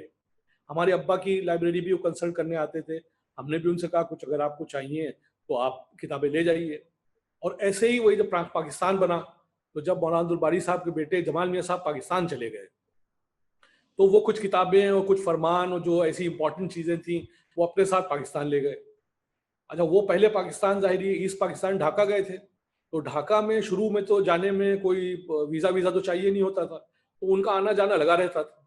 B: हमारे अब्बा की लाइब्रेरी भी वो कंसल्ट करने आते थे, हमने भी उनसे कहा कुछ अगर आपको चाहिए तो आप किताबें ले जाइए। और ऐसे ही वही जब पाकिस्तान बना, तो जब मौलाना अब्दुल बारी साहब के बेटे जमाल मियाँ साहब पाकिस्तान चले गए, तो वो कुछ किताबें और कुछ फरमान और जो ऐसी इंपॉर्टेंट चीज़ें थी वो अपने साथ पाकिस्तान ले गए। अच्छा, वो पहले पाकिस्तान ज़ाहिर ईस्ट पाकिस्तान ढाका गए थे, तो ढाका में शुरू में तो जाने में कोई वीज़ा वीज़ा तो चाहिए नहीं होता था, तो उनका आना जाना लगा रहता था।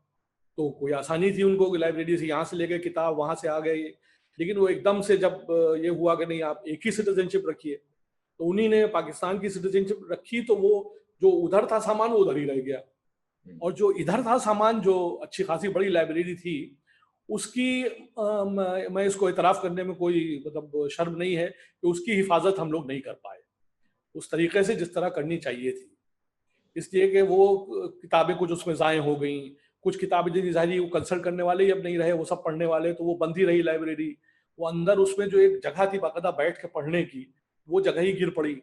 B: तो कोई आसानी थी उनको कि लाइब्रेरी से यहाँ से ले गए किताब, वहाँ से आ गए ये। लेकिन वो एकदम से जब ये हुआ कि नहीं आप एक ही सिटीजनशिप रखिए, तो उन्हीं ने पाकिस्तान की सिटीजनशिप रखी, तो वो जो उधर था सामान वो उधर ही रह गया, और जो इधर था सामान, जो अच्छी खासी बड़ी लाइब्रेरी थी उसकी मैं इसको इतराफ़ करने में कोई मतलब शर्म नहीं है कि उसकी हिफाजत हम लोग नहीं कर पाए उस तरीके से जिस तरह करनी चाहिए थी। इसलिए कि वो किताबें कुछ उसमें ज़ाय हो गई, कुछ किताबें जिनकी ज़ाहिर वो कंसल्ट करने वाले ही अब नहीं रहे, वो सब पढ़ने वाले, तो वो बंद ही रही लाइब्रेरी। वो अंदर उसमें जो एक जगह थी बाकायदा बैठ के पढ़ने की, वो जगह ही गिर पड़ी।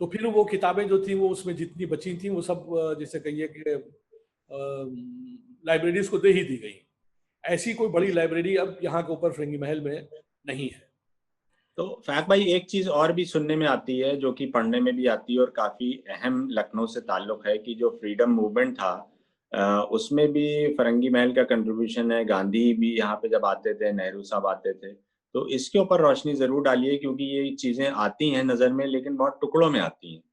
B: तो फिर वो किताबें जो थी वो उसमें जितनी बची थी वो सब जैसे कहिए कि लाइब्रेरीज को दे ही दी गई। ऐसी कोई बड़ी लाइब्रेरी अब यहाँ के ऊपर फिरंगी महल में नहीं है।
A: तो फैक भाई, एक चीज और भी सुनने में आती है जो कि पढ़ने में भी आती है और काफी अहम लखनऊ से ताल्लुक है, कि जो फ्रीडम मूवमेंट था उसमें भी फरंगी महल का कंट्रीब्यूशन है। गांधी भी यहाँ पे जब आते थे, नेहरू साहब आते थे, तो इसके ऊपर रोशनी जरूर डालिए, क्योंकि ये चीजें आती हैं नजर में लेकिन बहुत टुकड़ों में आती हैं।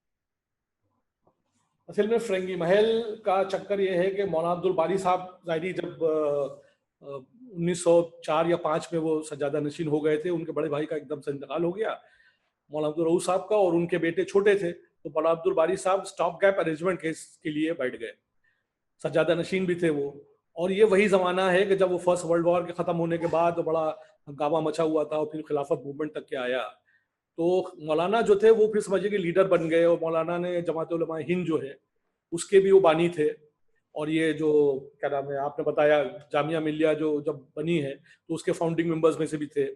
B: असल में फिरंगी महल का चक्कर ये है कि मौलाना अब्दुल बारी साहब ज़ाहिरी जब 1904 या 5 में वो सज्जादा नशीन हो गए थे, उनके बड़े भाई का एकदम से इंतकाल हो गया, मौलाना अब्दुल रऊफ साहब का, और उनके बेटे छोटे थे, तो मौलाना अब्दुल बारी साहब स्टॉप गैप अरेंजमेंट केस के लिए बैठ गए। सज्जादा नशीन भी थे वो। और ये वही ज़माना है कि जब वो फर्स्ट वर्ल्ड वॉर के ख़त्म होने के बाद बड़ा हंगामा मचा हुआ था, और फिर खिलाफत मूवमेंट तक के आया। तो मौलाना जो थे वो फिर समझिए कि लीडर बन गए, और मौलाना ने जमात उलमा हिंद जो है उसके भी वो बानी थे। और ये जो क्या नाम है आपने बताया जामिया मिलिया जो जब बनी है तो उसके फाउंडिंग मेंबर्स में से भी थे।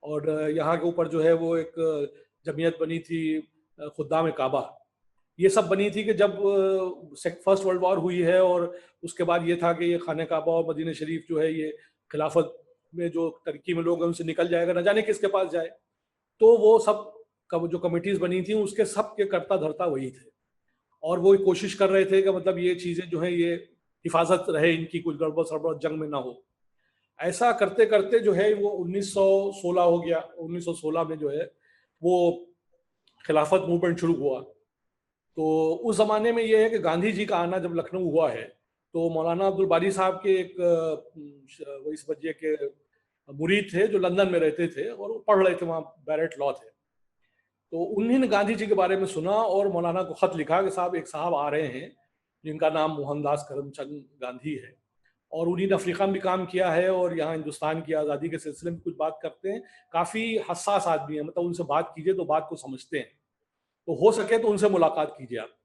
B: और यहाँ के ऊपर जो है वो एक जमीयत बनी थी खुद्दाम काबा। ये सब बनी थी कि जब फर्स्ट वर्ल्ड वॉर हुई है और उसके बाद ये था कि ये खाने काबा और मदीना शरीफ जो है ये खिलाफत में जो तरक्की में लोग हैं उनसे निकल जाएगा, न जाने किसके पास जाए। तो वो सब जो कमिटीज बनी थी उसके सब के कर्ता धर्ता वही थे और वो कोशिश कर रहे थे कि मतलब ये चीजें जो है ये हिफाजत रहे, इनकी कुछ गड़बड़ सड़बड़ जंग में ना हो। ऐसा करते करते जो है वो 1916 हो गया। 1916 में जो है वो खिलाफत मूवमेंट शुरू हुआ। तो उस जमाने में ये है कि गांधी जी का आना जब लखनऊ हुआ है तो मौलाना अब्दुल बारी साहब के एक वो इस वजह के मुरीद थे जो लंदन में रहते थे और वो पढ़ रहे थे, वहाँ बैरेट लॉ थे। तो उन्होंने गांधी जी के बारे में सुना और मौलाना को खत लिखा कि साहब एक साहब आ रहे हैं जिनका नाम मोहनदास करमचंद गांधी है और उन्हीं ने अफ्रीका में भी काम किया है और यहाँ हिंदुस्तान की आज़ादी के सिलसिले में कुछ बात करते हैं। काफ़ी हसास आदमी है, मतलब उनसे बात कीजिए तो बात को समझते हैं, तो हो सके तो उनसे मुलाकात कीजिए आप।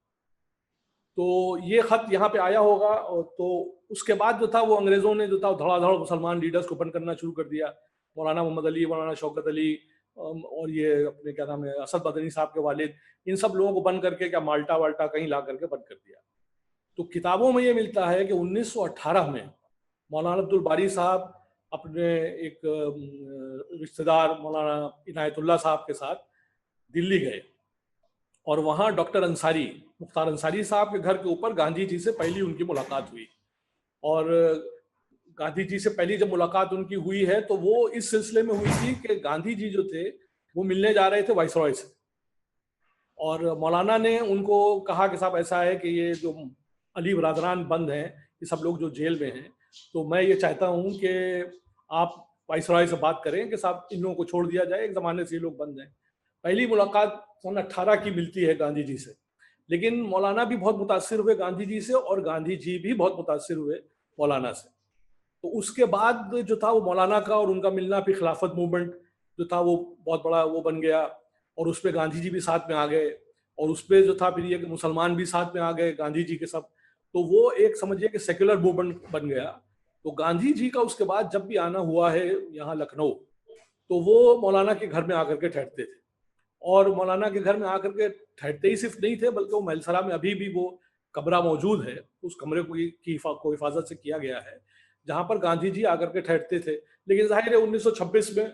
B: तो ये खत यहाँ पे आया होगा। और तो उसके बाद जो था वो अंग्रेजों ने जो था धड़ाधड़ मुसलमान लीडर्स को बंद करना शुरू कर दिया। मौलाना मोहम्मद अली, मौलाना शौकत अली और ये अपने क्या नाम है असद मदनी साहब के वालिद, इन सब लोगों को बंद करके क्या माल्टा वाल्टा कहीं ला करके बंद कर दिया। तो किताबों में ये मिलता है कि 1918 में मौलाना अब्दुल बारी साहब अपने एक रिश्तेदार मौलाना इनायतुल्लाह साहब के साथ दिल्ली गए और वहाँ डॉक्टर अंसारी, मुख्तार अंसारी साहब के घर के ऊपर गांधी जी से पहली उनकी मुलाकात हुई। और गांधी जी से पहली जब मुलाकात उनकी हुई है तो वो इस सिलसिले में हुई थी कि गांधी जी जो थे वो मिलने जा रहे थे वाइसरॉय से और मौलाना ने उनको कहा कि साहब ऐसा है कि ये जो अली बरादरान बंद हैं, ये सब लोग जो जेल में हैं, तो मैं ये चाहता हूँ कि आप वाइसरॉय से बात करें कि साहब इन लोगों को छोड़ दिया जाए, एक ज़माने से ये लोग बंद हैं। पहली मुलाकात सन 18 की मिलती है गांधी जी से, लेकिन मौलाना भी बहुत मुतासिर हुए गांधी जी से और गांधी जी भी बहुत मुतासिर हुए मौलाना से। तो उसके बाद जो था वो मौलाना का और उनका मिलना, फिर खिलाफत मूवमेंट जो था वो बहुत बड़ा वो बन गया और उस पर गांधी जी भी साथ में आ गए और उस पर जो था फिर ये कि मुसलमान भी साथ में आ गए गांधी जी के सब। तो वो एक समझिए कि सेक्युलर मूवमेंट बन गया। तो गांधी जी का उसके बाद जब भी आना हुआ है यहाँ लखनऊ तो वो मौलाना के घर में आकर के ठहरते थे और मौलाना के घर में आकर के ठहरते ही सिर्फ नहीं थे बल्कि वो महलसरा में अभी भी वो कमरा मौजूद है, उस कमरे को हिफाजत से किया गया है जहाँ पर गांधी जी आकर के ठहरते थे। लेकिन जाहिर है 1926 में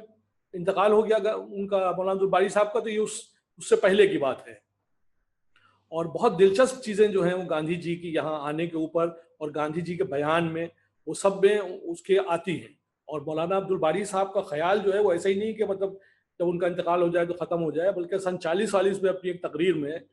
B: इंतकाल हो गया उनका, मौलाना अब्दुल बारी साहब का, तो ये उससे पहले की बात है। और बहुत दिलचस्प चीज़ें जो हैं वो गांधी जी की यहाँ आने के ऊपर और गांधी जी के बयान में वो सब में उसके आती हैं। और मौलाना अब्दुल बारी साहब का ख्याल जो है वो ऐसा ही नहीं कि मतलब जब उनका इंतकाल हो जाए तो ख़त्म हो जाए, बल्कि सन 40 में अपनी एक तकरीर में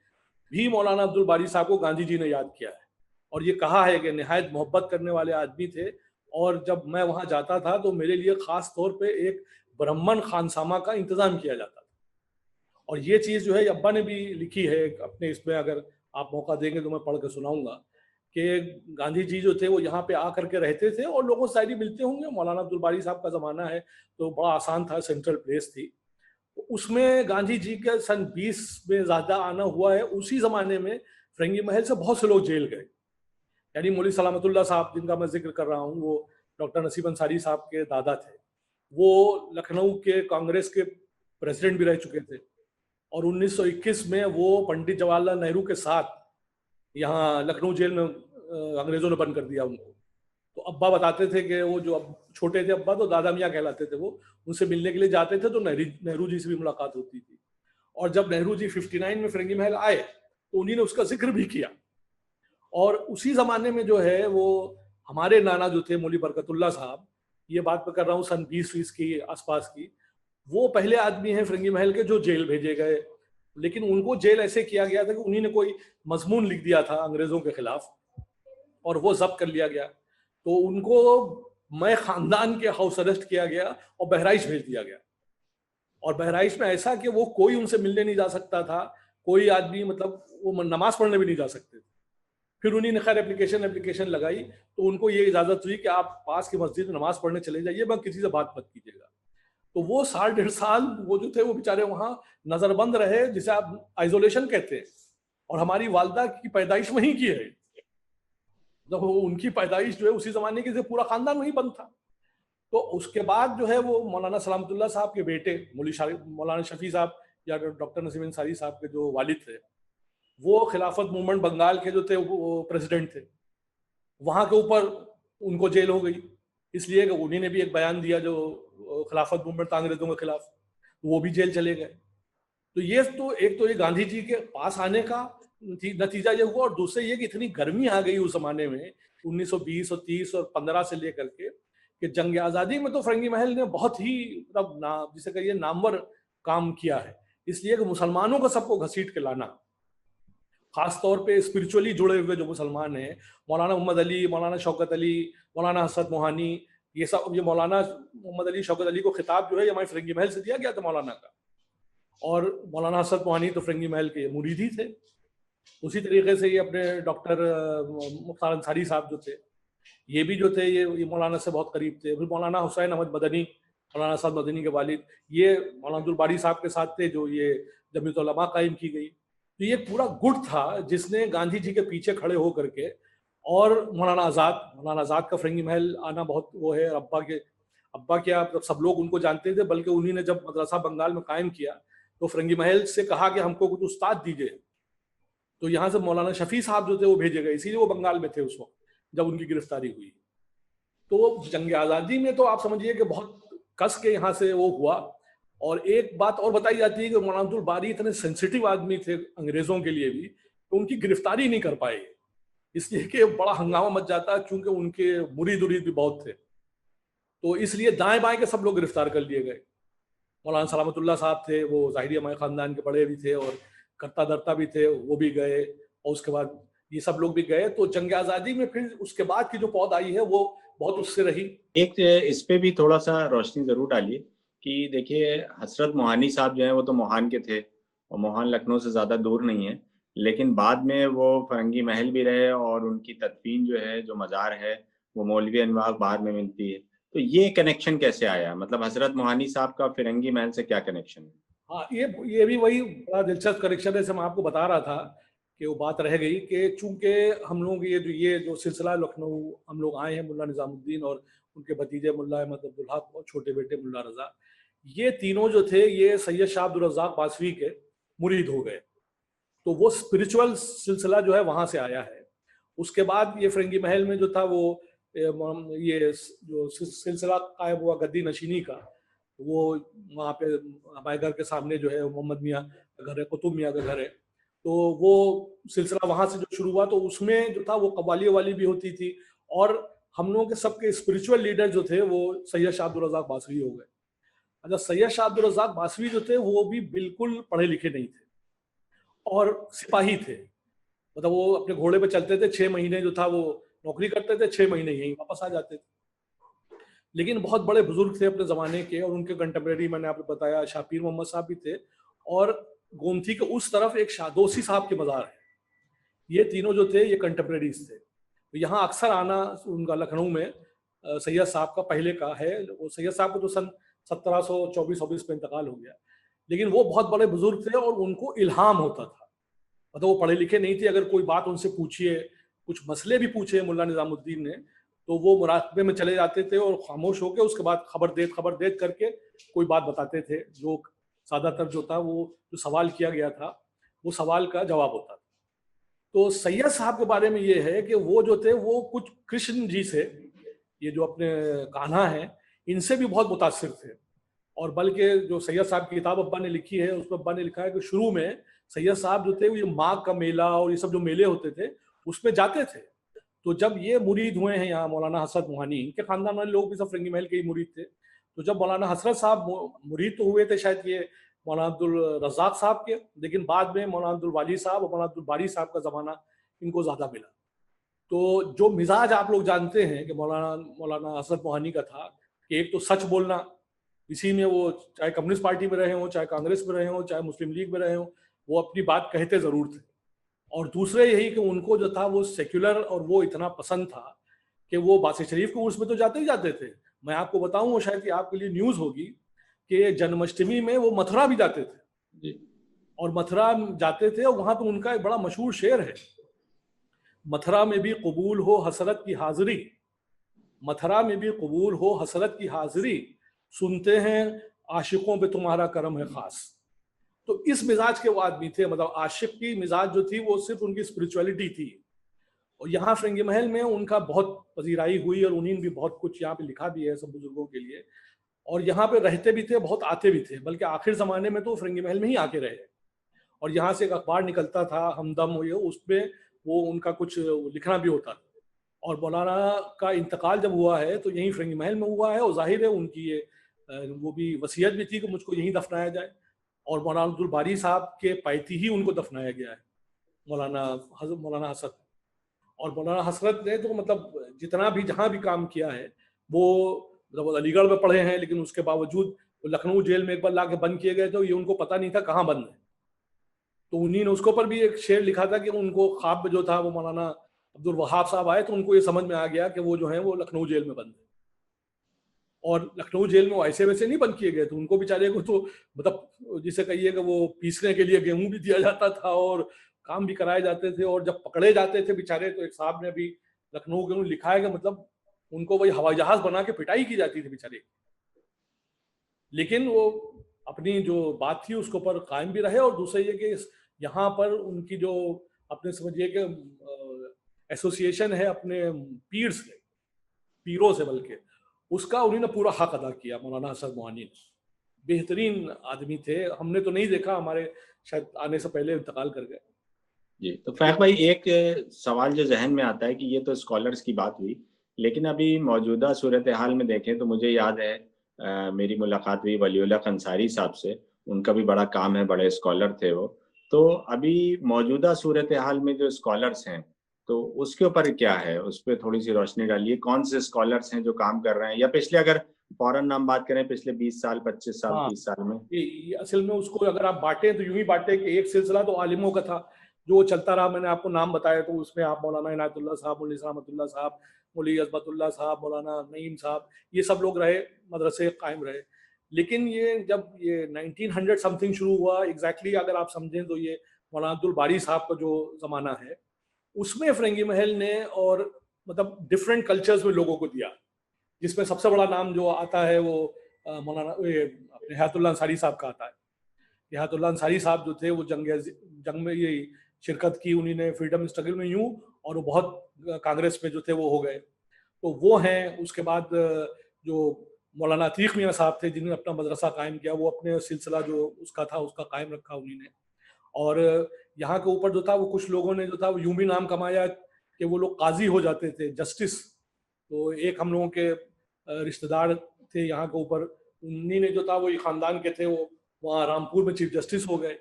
B: भी मौलाना अब्दुल बारी साहब को गांधी जी ने याद किया है और ये कहा है कि निहायत मोहब्बत करने वाले आदमी थे और जब मैं वहाँ जाता था तो मेरे लिए ख़ास तौर पर एक ब्राह्मण खानसामा का इंतज़ाम किया जाता था। और ये चीज़ जो है अब्बा ने भी लिखी है अपने इसमें, अगर आप मौका देंगे तो मैं पढ़ के सुनाऊंगा कि गांधी जी जो थे वो यहाँ पे आकर के रहते थे और लोगों से शायद मिलते होंगे। मौलाना अब्दुल बारी साहब का ज़माना है तो बड़ा आसान था, सेंट्रल प्लेस थी। तो उसमें गांधी जी के सन 20 में ज़्यादा आना हुआ है। उसी ज़माने में फिरंगी महल से बहुत से लोग जेल गए, यानी मौलवी सलामतुल्लाह साहब जिनका मैं जिक्र कर रहा हूँ, वो डॉक्टर नसीब अंसारी साहब के दादा थे। वो लखनऊ के कांग्रेस के प्रेसिडेंट भी रह चुके थे और 1921 में वो पंडित जवाहरलाल नेहरू के साथ यहाँ लखनऊ जेल में अंग्रेजों ने बंद कर दिया उनको। तो अब्बा बताते थे कि वो जो अब छोटे थे अब्बा, तो दादा मियाँ कहलाते थे, वो उनसे मिलने के लिए जाते थे तो नेहरू जी से भी मुलाकात होती थी। और जब नेहरू जी 59 में फिरंगी महल आए तो उन्हीं ने उसका जिक्र भी किया। और उसी ज़माने में जो है वो हमारे नाना जो थे मौलवी बरकतुल्लाह साहब, ये बात मैं कर रहा हूँ सन 20 की आसपास की, वो पहले आदमी हैं फिरंगी महल के जो जेल भेजे गए। लेकिन उनको जेल ऐसे किया गया था कि उन्हीं ने कोई मजमून लिख दिया था अंग्रेजों के खिलाफ और वो जब्त कर लिया गया। तो उनको मैं खानदान के हाउस अरेस्ट किया गया और बहराइच भेज दिया गया। और बहराइच में ऐसा कि वो कोई उनसे मिलने नहीं जा सकता था, कोई आदमी, मतलब वो नमाज पढ़ने भी नहीं जा सकते थे। फिर उन्हीं ने खैर एप्लीकेशन लगाई तो उनको ये इजाज़त हुई कि आप पास की मस्जिद में नमाज पढ़ने चले जाइए, बस किसी से बात मत कीजिएगा। तो वो 1.5 साल वो जो थे वो बेचारे वहाँ नजरबंद रहे, जिसे आप आइसोलेशन कहते हैं। और हमारी वालदा की पैदाइश वहीं की है। जब वो उनकी पैदाइश जो है उसी जमाने के, पूरा खानदान वहीं बंद था। तो उसके बाद जो है वो मौलाना सलामतुल्लाह साहब के बेटे मौलाना शफी साहब या डॉक्टर नसीम अंसारी साहब के जो वालिद थे, वो खिलाफत मूवमेंट बंगाल के जो थे वो प्रेसिडेंट थे। वहां के ऊपर उनको जेल हो गई, इसलिए कि उन्हीं ने भी एक बयान दिया जो खिलाफत मूवमेंट था अंग्रेजों के खिलाफ, वो भी जेल चले गए। तो ये तो एक तो ये गांधी जी के पास आने का नतीजा ये हुआ, और दूसरे ये कि इतनी गर्मी आ गई उस जमाने में 1920 और 30 और 15 से लेकर के कि जंग आज़ादी में तो फरंगी महल ने बहुत ही मतलब जिसे कहिए नामवर काम किया है, इसलिए कि मुसलमानों को सबको घसीट के लाना, खासतौर पे स्पिरिचुअली जुड़े हुए जो मुसलमान हैं, मौलाना मोहम्मद अली, मौलाना शौकत अली, मौलाना हसरत मोहानी, ये सब, ये मौलाना मोहम्मद अली शौकत अली को खिताब जो है हमारे फरंगी महल से दिया गया था मौलाना का, और मौलाना हसरत मोहानी तो फरंगी महल के मुरीद ही थे। उसी तरीके से ये अपने डॉक्टर मुख्तार अंसारी साहब जो थे, ये भी जो थे ये मौलाना से बहुत करीब थे। फिर मौलाना हुसैन अहमद मदनी, मौलाना साहब मदनी के वालिद, ये मौलाना अब्दुल बारी साहब के साथ थे जो ये जमीयत उलमा कायम की गई। तो ये पूरा गुट था जिसने गांधी जी के पीछे खड़े हो करके, और मौलाना आज़ाद का फरंगी महल आना बहुत वो है, अब्बा क्या मतलब सब लोग उनको जानते थे, बल्कि उन्हीं ने जब मदरसा बंगाल में कायम किया तो फरंगी महल से कहा कि हमको कुछ उस्ताद दीजिए, तो यहाँ से मौलाना शफी साहब जो थे वो भेजे गए, इसीलिए वो बंगाल में थे उस वक्त जब उनकी गिरफ्तारी हुई। तो जंग आज़ादी में तो आप समझिए कि बहुत कस के यहाँ से वो हुआ। और एक बात और बताई जाती है कि मौलाना अब्दुल बारी इतने सेंसिटिव आदमी थे अंग्रेजों के लिए भी, तो उनकी गिरफ्तारी नहीं कर पाए, इसलिए कि बड़ा हंगामा मच जाता क्योंकि उनके मुरीद उरीद भी बहुत थे। तो इसलिए दाएं बाएं के सब लोग गिरफ्तार कर लिए गए। मौलाना सलामतुल्लाह साहब थे, वो ज़ाहिरी हमारे ख़ानदान के बड़े भी थे और करता धरता भी थे, वो भी गए, और उसके बाद ये सब लोग भी गए। तो जंग आज़ादी में फिर उसके बाद की जो पौध आई है वो बहुत उससे रही।
A: एक इस पे भी थोड़ा सा रोशनी जरूर डालिए कि देखिए हजरत मोहानी साहब जो है वो तो मोहान के थे, और मोहान लखनऊ से ज़्यादा दूर नहीं है, लेकिन बाद में वो फरंगी महल भी रहे, और उनकी तदफीन जो है, जो मज़ार है, वो मौलवी अनवार बाद में मिलती है। तो ये कनेक्शन कैसे आया, मतलब हजरत मोहानी साहब का फिरंगी महल से क्या कनेक्शन है?
B: हाँ, ये भी वही बड़ा दिलचस्प कनेक्शन है, जैसे मैं आपको बता रहा था कि वो बात रह गई कि चूंकि हम लोग ये जो सिलसिला लखनऊ हम लोग आए हैं, मुल्ला निज़ामुद्दीन और उनके भतीजे मुल्ला अहमद अब्दुल हक और छोटे बेटे मुल्ला रजा, ये तीनों जो थे ये सैयद शाह अब्दुल रज़्ज़ाक़ बासवी के मुरीद हो गए। तो वो स्पिरिचुअल सिलसिला जो है वहां से आया है। उसके बाद ये फरंगी महल में जो था वो ये जो सिलसिला कायम हुआ गद्दी नशीनी का, वो वहाँ पे हमारे घर के सामने जो है मोहम्मद मियाँ का घर है, कुतुब मियाँ का घर है, तो वो सिलसिला वहां से जो शुरू हुआ, तो उसमें जो था वो कव्वाली वाली भी होती थी, और हम लोगों के सबके स्पिरिचुअल लीडर जो थे वो सैयद शाह अब्दुल रज़्ज़ाक़ बासवी हो गए। अच्छा, सैयद शाह अब्दुल रज़्ज़ाक़ बासवी जो थे वो भी बिल्कुल पढ़े लिखे नहीं थे और सिपाही थे, मतलब वो अपने घोड़े पे चलते थे, 6 महीने जो था वो नौकरी करते थे, 6 महीने यहीं वापस आ जाते थे। लेकिन बहुत बड़े बुजुर्ग थे अपने जमाने के, और उनके कंटेम्प्रेरी मैंने आपको बताया शाह पीर मोहम्मद साहब भी थे, और गोमती के उस तरफ एक शादोसी साहब के मज़ार है। ये तीनों जो थे ये कंटेम्प्रेरीज थे। तो यहाँ अक्सर आना उनका लखनऊ में सैयद साहब का पहले का है। वो सैयद साहब को तो सन 1724-24 में इंतकाल हो गया, लेकिन वो बहुत बड़े बुजुर्ग थे और उनको इल्हाम होता था, मतलब वो पढ़े लिखे नहीं थे। अगर कोई बात उनसे पूछिए, कुछ मसले भी पूछे मुल्ला निज़ामुद्दीन ने, तो वो मुराकबे में चले जाते थे और खामोश होकर उसके बाद खबर देख करके कोई बात बताते थे, जो ज़्यादातर जो था वो जो सवाल किया गया था वो सवाल का जवाब होता था। तो सैयद साहब के बारे में ये है कि वो जो थे वो कुछ कृष्ण जी से, ये जो अपने कान्हा हैं, इनसे भी बहुत मुतासिर थे। और बल्कि जो सैयद साहब की किताब अब्बा ने लिखी है उसमें अब्बा ने लिखा है कि शुरू में सैयद साहब जो थे वो ये माघ का मेला और ये सब जो मेले होते थे उसमें जाते थे। तो जब ये मुरीद हुए हैं यहाँ मौलाना हसरत मोहानी, इनके खानदान वाले लोग भी सब फरंगी महल के ही मुरीद थे। तो जब मौलाना हसरत साहब मुरीद तो हुए थे शायद ये मौलाना अब्दुल रज़्ज़ाक़ साहब के, लेकिन बाद में मौलाना अब्दुल वाली साहब और मौलाना अब्दुल बारी साहब का ज़माना इनको ज़्यादा मिला। तो जो मिजाज आप लोग जानते हैं कि मौलाना हसरत मोहानी का था कि एक तो सच बोलना, इसी में वो चाहे कम्युनिस्ट पार्टी में रहे हों, चाहे कांग्रेस में रहे हों, चाहे मुस्लिम लीग में रहे हों, वो अपनी बात कहते ज़रूर थे। और दूसरे यही कि उनको जो था वो सेक्युलर और वो इतना पसंद था कि वो बासी शरीफ के उर्स में तो जाते ही जाते थे। मैं आपको बताऊं, वो शायद कि आपके लिए न्यूज़ होगी कि जन्माष्टमी में वो मथुरा भी जाते थे, और मथुरा जाते थे और वहां तो उनका एक बड़ा मशहूर शेर है मथुरा में भी कबूल हो हसरत की हाजिरी, मथुरा में भी कबूल हो हसरत की हाजिरी, सुनते हैं आशिकों पे तुम्हारा करम है खास। तो इस मिजाज के वो आदमी थे, मतलब आशिक की मिजाज जो थी वो सिर्फ उनकी स्पिरिचुअलिटी थी। और यहाँ फिरंगी महल में उनका बहुत पजीराई हुई और उन्हीं भी बहुत कुछ यहाँ पे लिखा भी है सब बुजुर्गों के लिए। और यहाँ पे रहते भी थे, बहुत आते भी थे, बल्कि आखिर जमाने में तो फिरंगी महल में ही आके रहे। और यहाँ से एक अखबार निकलता था हमदम, ये उसमें वो उनका कुछ लिखना भी होता था। और मौलाना का इंतकाल जब हुआ है तो यहीं फिरंगी महल में हुआ है, और जाहिर है उनकी ये वो भी वसीयत भी थी कि मुझको यहीं दफनाया जाए। और मौलाना अब्दुल बारी साहब के पैती ही उनको दफनाया गया है, मौलाना हसरत। और मौलाना हसरत ने तो मतलब जितना भी जहाँ भी काम किया है वो, मतलब अलीगढ़ में पढ़े हैं, लेकिन उसके बावजूद लखनऊ जेल में एक बार लाके बंद किए गए, तो ये उनको पता नहीं था कहाँ बंद है। तो उन्हीं ने उसके ऊपर भी एक शेर लिखा था कि उनको ख्वाब में जो था वो मौलाना अब्दुल वहाब साहब आए तो उनको ये समझ में आ गया कि वो जो है वो लखनऊ जेल में बंद है। और लखनऊ जेल में वो ऐसे वैसे नहीं बंद किए गए थे, उनको बेचारे को तो मतलब जिसे कहिए कि वो पीसने के लिए गेहूं भी दिया जाता था और काम भी कराए जाते थे। और जब पकड़े जाते थे बेचारे, तो एक साहब ने भी लखनऊ के लिखा है कि मतलब उनको वही हवाई जहाज बना के पिटाई की जाती थी बेचारे। लेकिन वो अपनी जो बात थी उसके ऊपर कायम भी रहे। और दूसरा ये कि यहाँ पर उनकी जो अपने समझिए कि एसोसिएशन है अपने पीर से, पीरों से, बल्कि उसका उन्होंने पूरा हक अदा किया। मौलाना हसन मोहानी ने बेहतरीन आदमी थे, हमने तो नहीं देखा, हमारे शायद आने से पहले इंतकाल कर गए।
A: जी, तो फैक भाई एक सवाल जो जहन में आता है कि ये तो स्कॉलर्स की बात हुई, लेकिन अभी मौजूदा सूरत हाल में देखें तो मुझे याद है मेरी मुलाकात हुई वलीउल्लाह अंसारी साहब से। उनका भी बड़ा काम है, बड़े स्कॉलर थे वो। तो अभी मौजूदा सूरत हाल में जो स्कॉलर्स हैं, तो उसके ऊपर क्या है, उस पर थोड़ी सी रोशनी डालिए। कौन से स्कॉलर्स हैं जो काम कर रहे हैं, या पिछले अगर फौरन नाम बात करें पिछले 20 साल, 25 साल,
B: हाँ,
A: 30 साल में?
B: ये असल में उसको अगर आप बांटें तो यूं ही बांटे कि एक सिलसिला तो आलिमों का था जो चलता रहा, मैंने आपको नाम बताया, तो उसमें आप मौलाना इनायतुल्लाह साहब, मौलवी रहमतुल्लाह साहब, मौलवी अज़मतुल्लाह साहब, मौलाना नईम साहब, ये सब लोग रहे, मदरसे कायम रहे। लेकिन ये जब ये 1900 समथिंग शुरू हुआ एग्जैक्टली, अगर आप समझें तो ये मौलाना अब्दुल बारी साहब का जो ज़माना है, उसमें फिरंगी महल ने और मतलब डिफरेंट कल्चर्स में लोगों को दिया, जिसमें सबसे बड़ा नाम जो आता है वो मौलाना अपने हयातुल्लाह अंसारी साहब का आता है। हयातुल्लाह अंसारी साहब जो थे वो जंग में ये शिरकत की, उन्हीं ने फ्रीडम स्ट्रगल में यूं, और वो बहुत कांग्रेस में जो थे वो हो गए, तो वो हैं। उसके बाद जो मौलाना अतीक मियाँ साहब थे जिन्होंने अपना मदरसा कायम किया, वो अपने सिलसिला जो उसका था उसका कायम रखा उन्हीं ने। और यहाँ के ऊपर जो था वो कुछ लोगों ने जो था वो यूं भी नाम कमाया कि वो लोग काजी हो जाते थे, जस्टिस। तो एक हम लोगों के रिश्तेदार थे यहाँ के ऊपर, उन्हीं ने जो था वो खानदान के थे, वो वहाँ रामपुर में चीफ जस्टिस हो गए।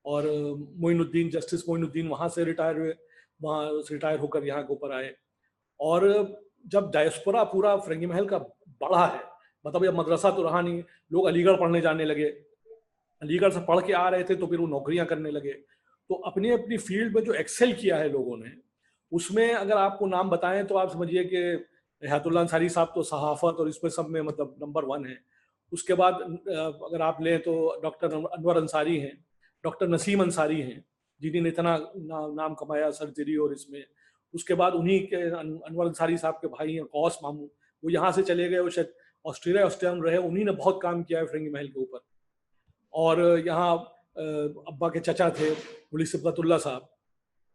B: और मोइनुद्दीन, जस्टिस मोइनुद्दीन वहाँ से रिटायर हुए, वहाँ से रिटायर होकर यहाँ के ऊपर आए। और जब डायस्पोरा पूरा फिरंगी महल का बढ़ा है, मतलब ये मदरसा तो रहा नहीं, लोग अलीगढ़ पढ़ने जाने लगे, अलीगढ़ से पढ़ के आ रहे थे तो फिर वो नौकरियां करने लगे। तो अपनी अपनी फील्ड में जो एक्सेल किया है लोगों ने, उसमें अगर आपको नाम बताएं तो आप समझिए कि हयातुल्लाह अंसारी साहब तो सहाफत और इसमें सब में मतलब नंबर 1 है। उसके बाद अगर आप लें तो डॉक्टर अनवर अंसारी हैं, डॉक्टर नसीम अंसारी हैं, जिन्होंने इतना नाम कमाया सर्जरी और इसमें। उसके बाद उन्हीं के अनवर अंसारी साहब के भाई हैं कौस मामू, वो यहाँ से चले गए, वो शायद ऑस्ट्रेलिया में रहे, उन्हीं ने बहुत काम किया है फिरंगी महल के ऊपर। और यहाँ अब्बा के चचा थे मुली सिबतुल्लाह साहब,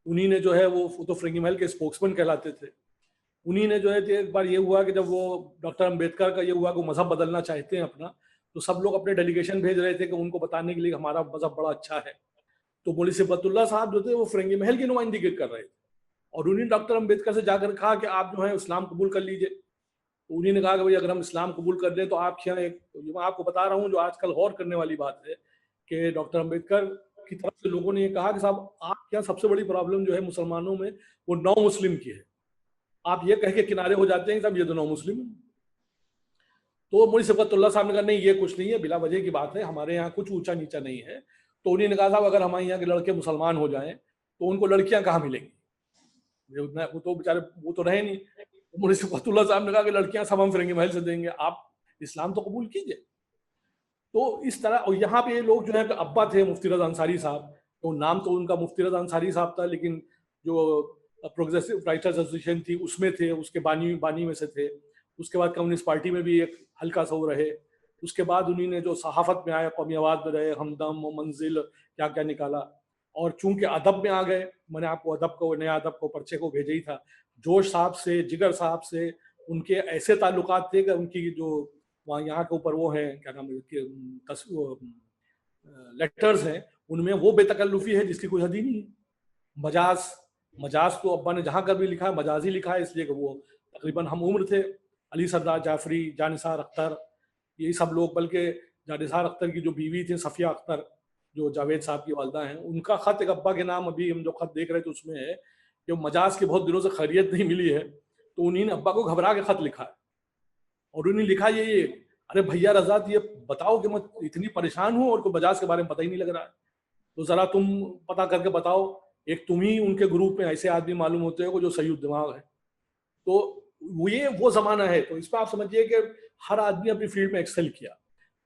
B: उन्हीं ने जो है वो तो फिरंगी महल के स्पोक्समैन कहलाते थे। उन्हीं ने जो है एक बार ये हुआ कि जब वो डॉक्टर अंबेडकर का ये हुआ कि वो मजहब बदलना चाहते हैं अपना, तो सब लोग अपने डेलीगेशन भेज रहे थे कि उनको बताने के लिए हमारा मजहब बड़ा अच्छा है। तो मौलवी सिबतुल्लाह साहब जो थे वो फिरंगी महल की नुमाइंदगी कर रहे थे, और उन्हीं डॉक्टर अंबेडकर से जाकर कहा कि आप जो है इस्लाम कबूल कर लीजिए। तो उन्हीं ने कहा कि भाई अगर हम इस्लाम कबूल कर लें तो आप क्या एक, मैं आपको बता रहा हूँ जो आजकल गौर करने वाली बात है कि डॉक्टर अंबेडकर की तरफ से लोगों ने ये कहा कि साहब आप क्या सबसे बड़ी प्रॉब्लम जो है मुसलमानों में वो नौ मुस्लिम की है, आप ये कह के किनारे हो जाते हैं कि साहब ये तो नौ मुस्लिम है। तो मौलवी सिबतुल्लाह साहब ने कहा नहीं ये कुछ नहीं है, बिला वजह की बात है, हमारे यहाँ कुछ ऊंचा नीचा नहीं है। तो उन्हीं ने कहा साहब अगर हमारे यहाँ के लड़के मुसलमान हो जाएं तो उनको लड़कियां कहाँ मिलेंगी, वो तो बेचारे वो तो रहे नहीं। मौलवी सिबतुल्लाह साहब ने कहा कि लड़कियां सब हम फिरंगी महल से देंगे, आप इस्लाम तो कबूल कीजिए। तो इस तरह, और यहाँ पे ये लोग जो है अब्बा थे मुफ्ती रज़ा अंसारी साहब, तो नाम तो उनका मुफ्ती रज़ा अंसारी साहब था, लेकिन जो प्रोग्रेसिव राइटर्स एसोसिएशन थी उसमें थे, उसके बानी में से थे। उसके बाद कम्युनिस्ट पार्टी में भी एक हल्का सा वो रहे। उसके बाद उन्हीं ने जो सहाफत में आया, कौमी आवाज़ में रहे, हमदम और मंजिल क्या क्या निकाला। और चूंकि अदब में आ गए, मैंने आपको अदब को, नया अदब को पर्चे को भेजा ही था, जोश साहब से, जिगर साहब से उनके ऐसे ताल्लुकात थे कि उनकी जो वहाँ यहाँ के ऊपर वो हैं, क्या नाम है, लेटर्स हैं, उनमें वो बेतकल्लुफी है जिसकी कोई हद ही नहीं है। मजाज मजाज तो अब्बा ने जहाँ कर भी लिखा है मजाज ही लिखा है, इसलिए कि वो तकरीबन हम उम्र थे। अली सरदार जाफरी, जानिसार अख्तर, यही सब लोग, बल्कि जानिसार अख्तर की जो बीवी थी सफ़िया अख्तर, जो जावेद साहब की वालदा हैं, उनका ख़त एक अब्बा के नाम, अभी हम जो ख़त देख रहे थे उसमें है कि मजाज की बहुत दिनों से खैरियत नहीं मिली है, तो उन्हीं ने अब्बा को घबरा के ख़त लिखा है। और उन्होंने लिखा ये अरे भैया रजात, ये बताओ कि मैं इतनी परेशान हूँ और कोई मजाज के बारे में पता ही नहीं लग रहा है, तो ज़रा तुम पता करके बताओ। एक तुम ही उनके ग्रुप में ऐसे आदमी मालूम होते हो जो सही दिमाग है। तो ये वो ज़माना है। तो इस पर आप समझिए कि हर आदमी अपनी फील्ड में एक्सेल किया।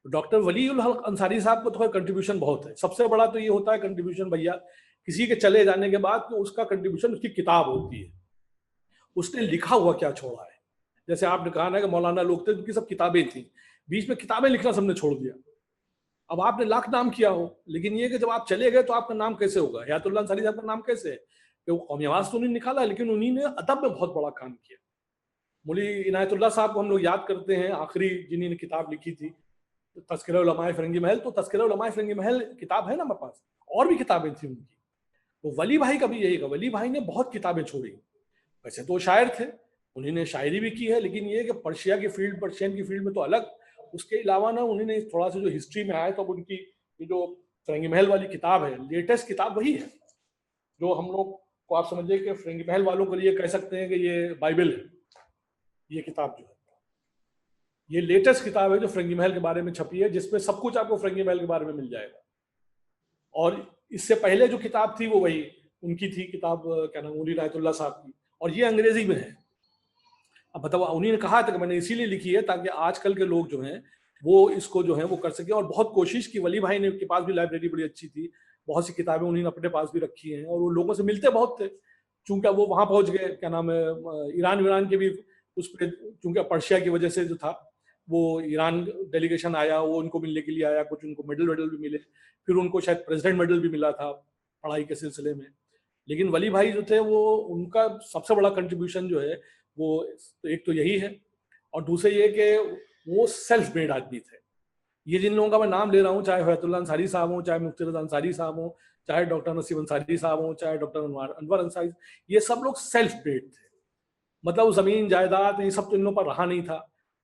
B: डॉक्टर वली उल हक अंसारी साहब को तो कंट्रीब्यूशन बहुत है। सबसे बड़ा तो ये होता है कंट्रीब्यूशन भैया, किसी के चले जाने के बाद तो उसका कंट्रीब्यूशन उसकी किताब होती है, उसने लिखा हुआ क्या छोड़ा है। जैसे आपने कहा ना कि मौलाना लोग थे उनकी सब किताबें थी, बीच में किताबें लिखना सबने छोड़ दिया। अब आपने लाख नाम किया हो, लेकिन ये कि जब आप चले गए तो आपका नाम कैसे होगा। हयातुल्लाह अंसारी साहब का नाम कैसे है कि वो कौमी आवाज़ तो उन्होंने निकाला, लेकिन उन्हीं ने अदब में बहुत बड़ा काम किया। मौली इनायतुल्लाह साहब को हम लोग याद करते हैं, आखिरी जिन्हीं ने किताब लिखी थी तज़किरा उलमाए फ़िरंगी महल। तो तज़किरा उलमाए फ़िरंगी महल किताब है ना हमारे पास, और भी किताबें थी उनकी। तो वली भाई का भी यही का, वली भाई ने बहुत किताबें छोड़ी। वैसे तो शायर थे, उन्होंने शायरी भी की है, लेकिन ये कि पर्शिया की फील्ड, पर्शियन की फील्ड में तो अलग। उसके अलावा ना उन्होंने थोड़ा सा जो हिस्ट्री में आया, तो उनकी ये जो फ़िरंगी महल वाली किताब है, लेटेस्ट किताब वही है जो हम लोग को, आप समझिए कि फ़िरंगी महल वालों के लिए कह सकते हैं कि ये बाइबल है। ये किताब जो है, ये लेटेस्ट किताब है जो फ़िरंगी महल के बारे में छपी है, जिसमें सब कुछ आपको फ़िरंगी महल के बारे में मिल जाएगा। और इससे पहले जो किताब थी वो वही उनकी थी किताब, क्या नाम, मौलवी इनायतुल्लाह साहब की, और ये अंग्रेजी में है। अब बताओ, उन्हीं ने कहा था कि मैंने इसीलिए लिखी है ताकि आजकल के लोग जो हैं वो इसको जो है वो कर सके। और बहुत कोशिश की, वली भाई ने के पास भी लाइब्रेरी बड़ी अच्छी थी, बहुत सी किताबें उन्होंने अपने पास भी रखी हैं, और वो लोगों से मिलते बहुत थे। चूंकि वो वहाँ पहुँच गए, क्या नाम है, ईरान वीरान के भी उस पर, चूंकि पर्शिया की वजह से जो था वो ईरान डेलीगेशन आया, वो उनको मिलने के लिए आया, कुछ उनको मेडल वेडल भी मिले, फिर उनको शायद प्रेसिडेंट मेडल भी मिला था पढ़ाई के सिलसिले में। लेकिन वली भाई जो थे वो, उनका सबसे बड़ा कंट्रीब्यूशन जो है वो एक तो यही है, और दूसरे ये कि वो सेल्फ मेड आदमी थे। ये जिन लोगों का मैं नाम ले रहा हूँ, चाहे हयातुल्लाह अंसारी साहब हों, चाहे मुफ्ती रज़ा अंसारी साहब हों, चाहे डॉक्टर नसीब अंसारी साहब हों, चाहे डॉक्टर अनवर अंसारी, ये सब लोग सेल्फ मेड थे। मतलब ज़मीन जायदाद ये सब तो इन लोगों पर रहा नहीं था।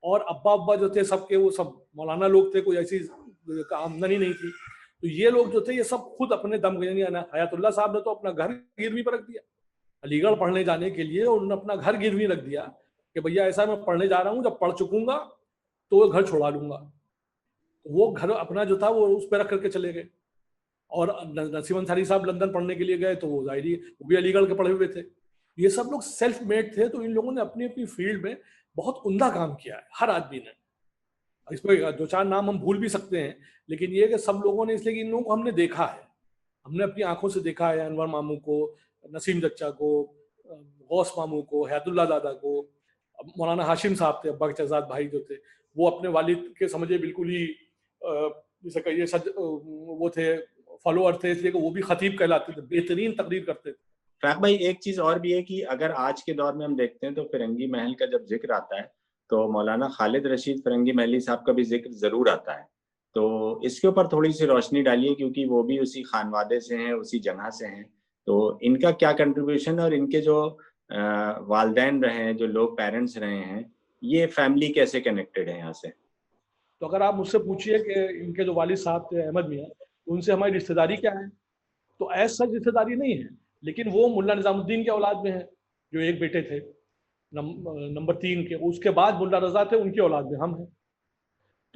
B: और अब्बा अब्बा जो थे सबके, वो सब मौलाना लोग थे, कोई ऐसी आमदनी नहीं थी। तो ये लोग जो थे ये सब खुद अपने दम, यानी हयातुल्लाह साहब ने तो अपना घर गिरवी पर रख दिया अलीगढ़ पढ़ने जाने के लिए। उन्होंने अपना घर गिरवी रख दिया कि भैया ऐसा मैं पढ़ने जा रहा हूँ, जब पढ़ चुकूंगा तो वो घर छोड़ा लूंगा। तो वो घर अपना जो था वो उस पर रख करके चले गए। और नसीम अंसारी साहब लंदन पढ़ने के लिए गए, तो वो जाहिर, वो भी अलीगढ़ के पढ़े हुए थे। ये सब लोग सेल्फ मेड थे। तो इन लोगों ने अपनी अपनी फील्ड में बहुत उम्दा काम किया है, हर आदमी ने। इसमें दो चार नाम हम भूल भी सकते हैं, लेकिन ये कि सब लोगों ने, इसलिए कि इन लोगों को हमने देखा है, हमने अपनी आंखों से देखा है। अनवर मामू को, नसीम चचा को, गौस मामू को, हयातुल्लाह दादा को, मौलाना हाशिम साहब थे, अब्बा के चजाद भाई जो थे, वो अपने वालिद के समझे बिल्कुल ही जैसे कहिए वो थे, फॉलोअर थे, इसलिए कि वो भी खतीब कहलाते थे, बेहतरीन तकरीर करते थे।
A: फारूक भाई, एक चीज और भी है कि अगर आज के दौर में हम देखते हैं तो फिरंगी महल का जब जिक्र आता है तो मौलाना खालिद रशीद फिरंगी महली साहब का भी जिक्र जरूर आता है। तो इसके ऊपर थोड़ी सी रोशनी डालिए, क्योंकि वो भी उसी खानवादे से हैं, उसी जगह से हैं। तो इनका क्या कंट्रीब्यूशन है, और इनके जो वालदैन रहे हैं, जो लोग पेरेंट्स रहे हैं, ये फैमिली कैसे कनेक्टेड है यहाँ से।
B: तो अगर आप मुझसे पूछिए कि इनके जो वालिद साहब थे अहमद मियाँ, उनसे हमारी रिश्तेदारी क्या है, तो ऐसा सच रिश्तेदारी नहीं है, लेकिन वो मुल्ला निजामुद्दीन के औलाद में है, जो एक बेटे थे नंबर 3 के। उसके बाद मुल्ला रजा थे, उनकी औलाद में हम हैं।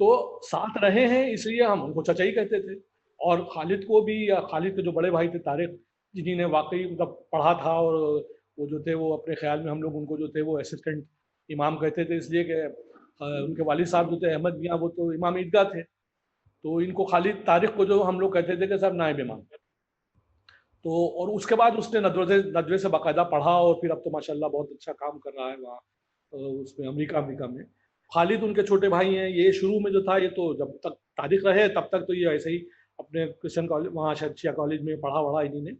B: तो साथ रहे हैं, इसलिए हम उनको चचा ही कहते थे। और खालिद को भी, या खालिद के जो बड़े भाई थे तारिक, जिन्हीं ने वाकई मतलब पढ़ा था, और वो जो थे वो अपने ख्याल में हम लोग उनको जो थे वो असिस्टेंट इमाम कहते थे, इसलिए कि उनके वालिद साहब जो थे अहमद मियाँ, वो तो इमाम ईदगाह थे। तो इनको खालिद तारिक को जो हम लोग कहते थे कि साहब नायब इमाम। तो और उसके बाद उसने नदवे नदवे से बाकायदा पढ़ा और फिर अब तो माशाल्लाह बहुत अच्छा काम कर रहा है वहाँ उसमें अमेरिका अमेरिका में। खालिद उनके छोटे भाई हैं। ये शुरू में जो था, ये तो जब तक तारिक रहे तब तक तो ये ऐसे ही अपने क्रिश्चियन कॉलेज, वहाँ शायद शिया कॉलेज में पढ़ा वढ़ा इन्हीं ने।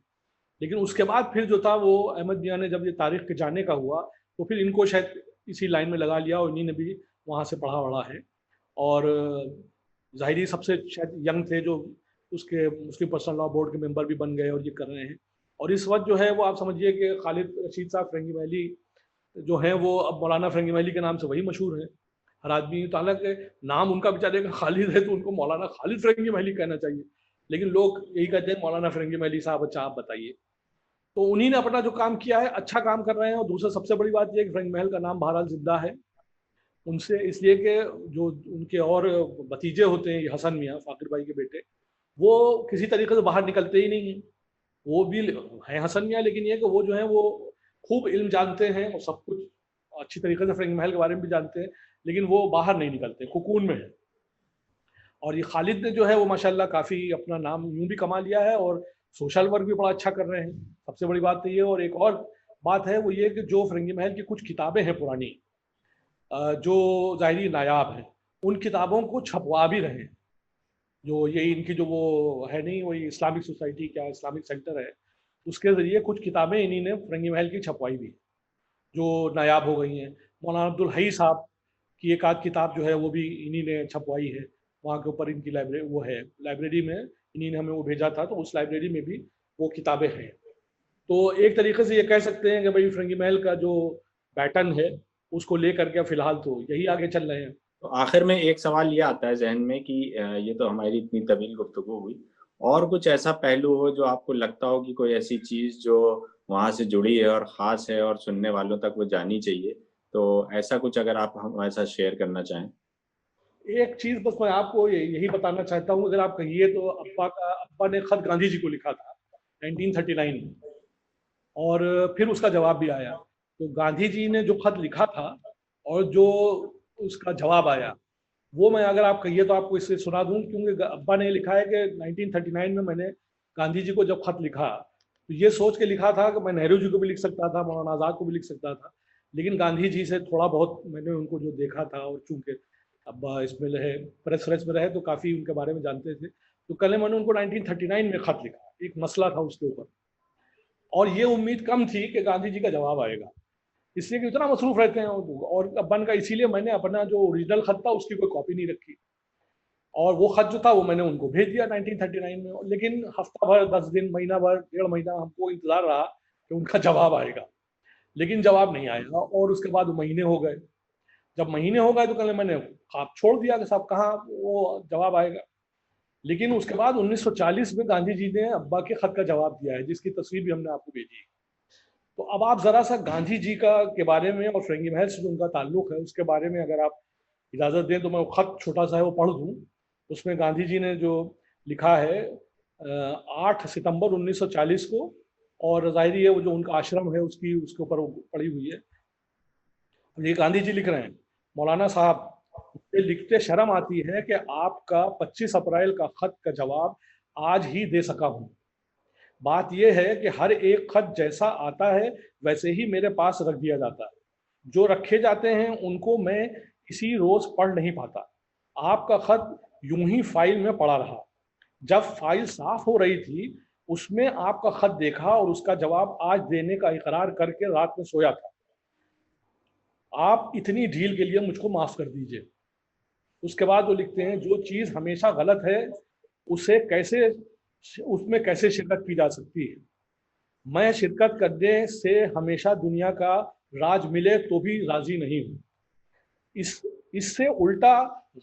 B: लेकिन उसके बाद फिर जो था वो अहमद मियाँ ने, जब ये तारिक के जाने का हुआ तो फिर इनको शायद इसी लाइन में लगा लिया और इन्हीं ने भी वहाँ से पढ़ा वढ़ा है। और ज़ाहिरी सबसे शायद यंग थे जो उसके मुस्लिम पर्सनल लॉ बोर्ड के मेंबर भी बन गए और ये कर रहे हैं। और इस वक्त जो है वो आप समझिए कि खालिद रशीद साहब फ़िरंगी महली जो हैं वो अब मौलाना फ़िरंगी महली के नाम से वही मशहूर हैं। हर आदमी तो, हालांकि नाम उनका बेचारे का खालिद है तो उनको मौलाना खालिद फ़िरंगी महली कहना चाहिए, लेकिन लोग यही कहते हैं मौलाना फ़िरंगी महली साहब, अच्छा आप बताइए। तो उन्हीं ने अपना जो काम किया है अच्छा काम कर रहे हैं। और दूसरा सबसे बड़ी बात यह कि फ़िरंगी महल का नाम बहरहाल जिंदा है उनसे, इसलिए कि जो उनके और भतीजे होते हैं, हसन मियाँ फ़ाकिर भाई के बेटे, वो किसी तरीके से बाहर निकलते ही नहीं हैं। वो भी हैं हसन मियाँ, लेकिन ये कि वो जो है वो खूब इल्म जानते हैं और सब कुछ अच्छी तरीके से फ़िरंगी महल के बारे में भी जानते हैं, लेकिन वो बाहर नहीं निकलते, कुकून में है। और ये खालिद ने जो है वो माशाल्लाह काफ़ी अपना नाम यूँ भी कमा लिया है और सोशल वर्क भी बड़ा अच्छा कर रहे हैं। सबसे बड़ी बात तो ये। और एक और बात है वो ये कि जो फ़िरंगी महल की कुछ किताबें हैं पुरानी, जो ज़ाहिरी नायाब हैं, उन किताबों को छपवा भी रहे हैं। जो ये इनकी जो वो है नहीं, वही इस्लामिक सोसाइटी, क्या इस्लामिक सेंटर है, उसके ज़रिए कुछ किताबें इन्हीं ने फ़िरंगी महल की छपवाई भी, जो नायाब हो गई हैं। मौलाना अब्दुल हई साहब की एक आध किताब जो है वो भी इन्हीं ने छपवाई है। वहाँ के ऊपर इनकी लाइब्रेरी वो है, लाइब्रेरी में इन्हीं ने हमें वो भेजा था, तो उस लाइब्रेरी में भी वो किताबें हैं। तो एक तरीके से ये कह सकते हैं कि भाई फ़िरंगी महल का जो पैटर्न है उसको लेकर के फिलहाल तो यही आगे चल रहे हैं।
A: तो आखिर में एक सवाल ये आता है ज़हन में कि ये तो हमारी इतनी तवील गुफ्तगू हुई, और कुछ ऐसा पहलू हो जो आपको लगता हो कि कोई ऐसी चीज़ जो वहाँ से जुड़ी है और ख़ास है और सुनने वालों तक वो जानी चाहिए, तो ऐसा कुछ अगर आप हमारे साथ शेयर करना चाहें?
B: एक चीज़ बस मैं आपको यही बताना चाहता हूँ, अगर आप कहिए तो अब्बा ने खत गांधी जी को लिखा था 1939 में, और फिर उसका जवाब भी आया। तो गांधी जी ने जो खत लिखा था और जो उसका जवाब आया, वो मैं अगर आप कहिए तो आपको इससे सुना दूं, क्योंकि अब्बा ने लिखा है कि 1939 में मैंने गांधी जी को जब खत लिखा तो ये सोच के लिखा था कि मैं नेहरू जी को भी लिख सकता था, मौलाना आज़ाद को भी लिख सकता था, लेकिन गांधी जी से थोड़ा बहुत मैंने उनको जो देखा था, और चूंकि अब्बा इसमें रहे, प्रेस व्रेस में रहे, तो काफ़ी उनके बारे में जानते थे। तो कल मैंने उनको 1939 में खत लिखा, एक मसला था उसके ऊपर, और ये उम्मीद कम थी कि गांधी जी का जवाब आएगा, इसलिए कि इतना मसरूफ रहते हैं और अब्बन का, इसीलिए मैंने अपना जो ओरिजिनल खत था उसकी कोई कॉपी नहीं रखी, और वो खत जो था वो मैंने उनको भेज दिया 1939 में। लेकिन हफ्ता भर, 10 दिन, महीना भर, 1.5 महीना हमको इंतजार रहा कि उनका जवाब आएगा, लेकिन जवाब नहीं आया। और उसके बाद महीने हो गए। जब महीने हो गए तो कल मैंने आप छोड़ दिया कि साहब कहाँ वो जवाब आएगा। लेकिन उसके बाद 1940 में गांधी जी ने अब्बा के खत का जवाब दिया है, जिसकी तस्वीर भी हमने आपको भेजी। तो अब आप जरा सा गांधी जी का के बारे में और फ़िरंगी महल से जो उनका ताल्लुक है उसके बारे में अगर आप इजाज़त दें तो मैं वो खत छोटा सा है वो पढ़ दूँ। उसमें गांधी जी ने जो लिखा है 8 सितंबर 1940 को, और ज़ाहिर है वो जो उनका आश्रम है उसकी उसके ऊपर पड़ी हुई है। ये गांधी जी लिख रहे हैं, मौलाना साहब, मुझे लिखते शर्म आती है कि आपका 25 अप्रैल का खत का जवाब आज ही दे सका हूँ। बात यह है कि हर एक खत जैसा आता है वैसे ही मेरे पास रख दिया जाता है। जो रखे जाते हैं उनको मैं इसी रोज पढ़ नहीं पाता। आपका खत यूं ही फाइल में पड़ा रहा। जब फाइल साफ हो रही थी उसमें आपका खत देखा और उसका जवाब आज देने का इकरार करके रात में सोया था। आप इतनी ढील के लिए मुझको माफ कर दीजिए। उसके बाद वो लिखते हैं, जो चीज हमेशा गलत है उसे कैसे उसमें कैसे शिरकत की जा सकती है। मैं शिरकत करने से हमेशा दुनिया का राज मिले तो भी राजी नहीं हूँ। इस इससे उल्टा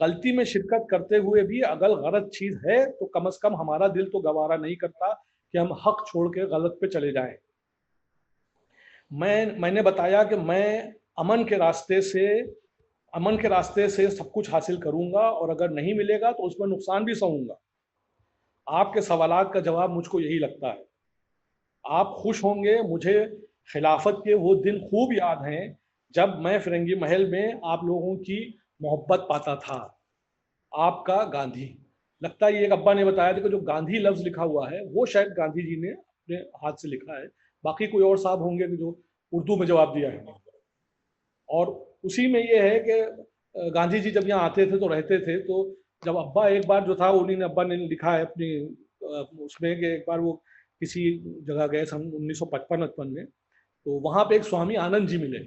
B: गलती में शिरकत करते हुए भी अगर गलत चीज है तो कम से कम हमारा दिल तो गवारा नहीं करता कि हम हक छोड़ के गलत पे चले जाएं। मैंने बताया कि मैं अमन के रास्ते से अमन के रास्ते से सब कुछ हासिल करूंगा, और अगर नहीं मिलेगा तो उसमें नुकसान भी सहूंगा। आपके सवालात का जवाब मुझको यही लगता है। आप खुश होंगे। मुझे खिलाफत के वो दिन खूब याद हैं जब मैं फ़िरंगी महल में आप लोगों की मोहब्बत पाता था। आपका गांधी। लगता है ये एक अब्बा ने बताया था कि जो गांधी लफ्ज़ लिखा हुआ है वो शायद गांधी जी ने अपने हाथ से लिखा है, बाकी कोई और साहब होंगे कि जो उर्दू में जवाब दिया है। और उसी में ये है कि गांधी जी जब यहाँ आते थे तो रहते थे, तो जब अब्बा एक बार जो था उन्हीं ने अब्बा ने लिखा है अपनी उसमें कि एक बार वो किसी जगह गए सन 1955 में, तो वहाँ पे एक स्वामी आनंद जी मिले।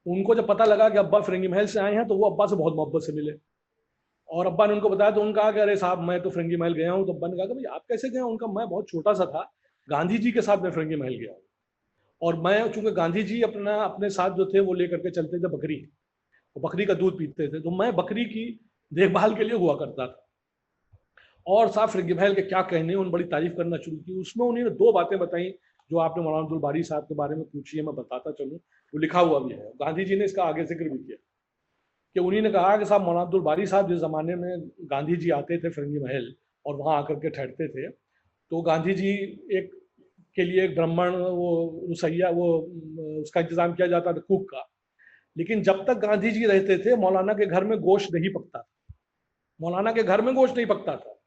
B: उनको जब पता लगा कि अब्बा फिरंगी महल से आए हैं तो वो अब्बा से बहुत मोहब्बत से मिले, और अब्बा ने उनको बताया तो उन्होंने कहा कि अरे साहब मैं तो फिरंगी महल गया हूँ। तो अब्बा ने कहा कि भाई आप कैसे गए? उनका मैं बहुत छोटा सा था, गांधी जी के साथ मैं फिरंगी महल गया हूँ, और मैं चूंकि गांधी जी अपने साथ जो थे वो लेकर के चलते थे बकरी, वो बकरी का दूध पीते थे, तो मैं बकरी की देखभाल के लिए हुआ करता था। और साहब फिरंगी महल के क्या कहने, उन्होंने बड़ी तारीफ करना शुरू की। उसमें उन्होंने दो बातें बताई जो आपने मौलाना अब्दुल बारी साहब के बारे में पूछी है, मैं बताता चलूँ, वो लिखा हुआ भी है, गांधी जी ने इसका आगे जिक्र भी किया कि उन्होंने कहा कि साहब मौलाना अब्दुल बारी साहब जिस ज़माने में गांधी जी आते थे फिरंगी महल और वहाँ आकर के ठहरते थे, तो गांधी जी एक के लिए एक ब्राह्मण वो रुसैया वो उसका इंतजाम किया जाता था कुक का, लेकिन जब तक गांधी जी रहते थे मौलाना के घर में गोश्त नहीं पकता था, मौलाना के घर में गोश्त नहीं पकता था।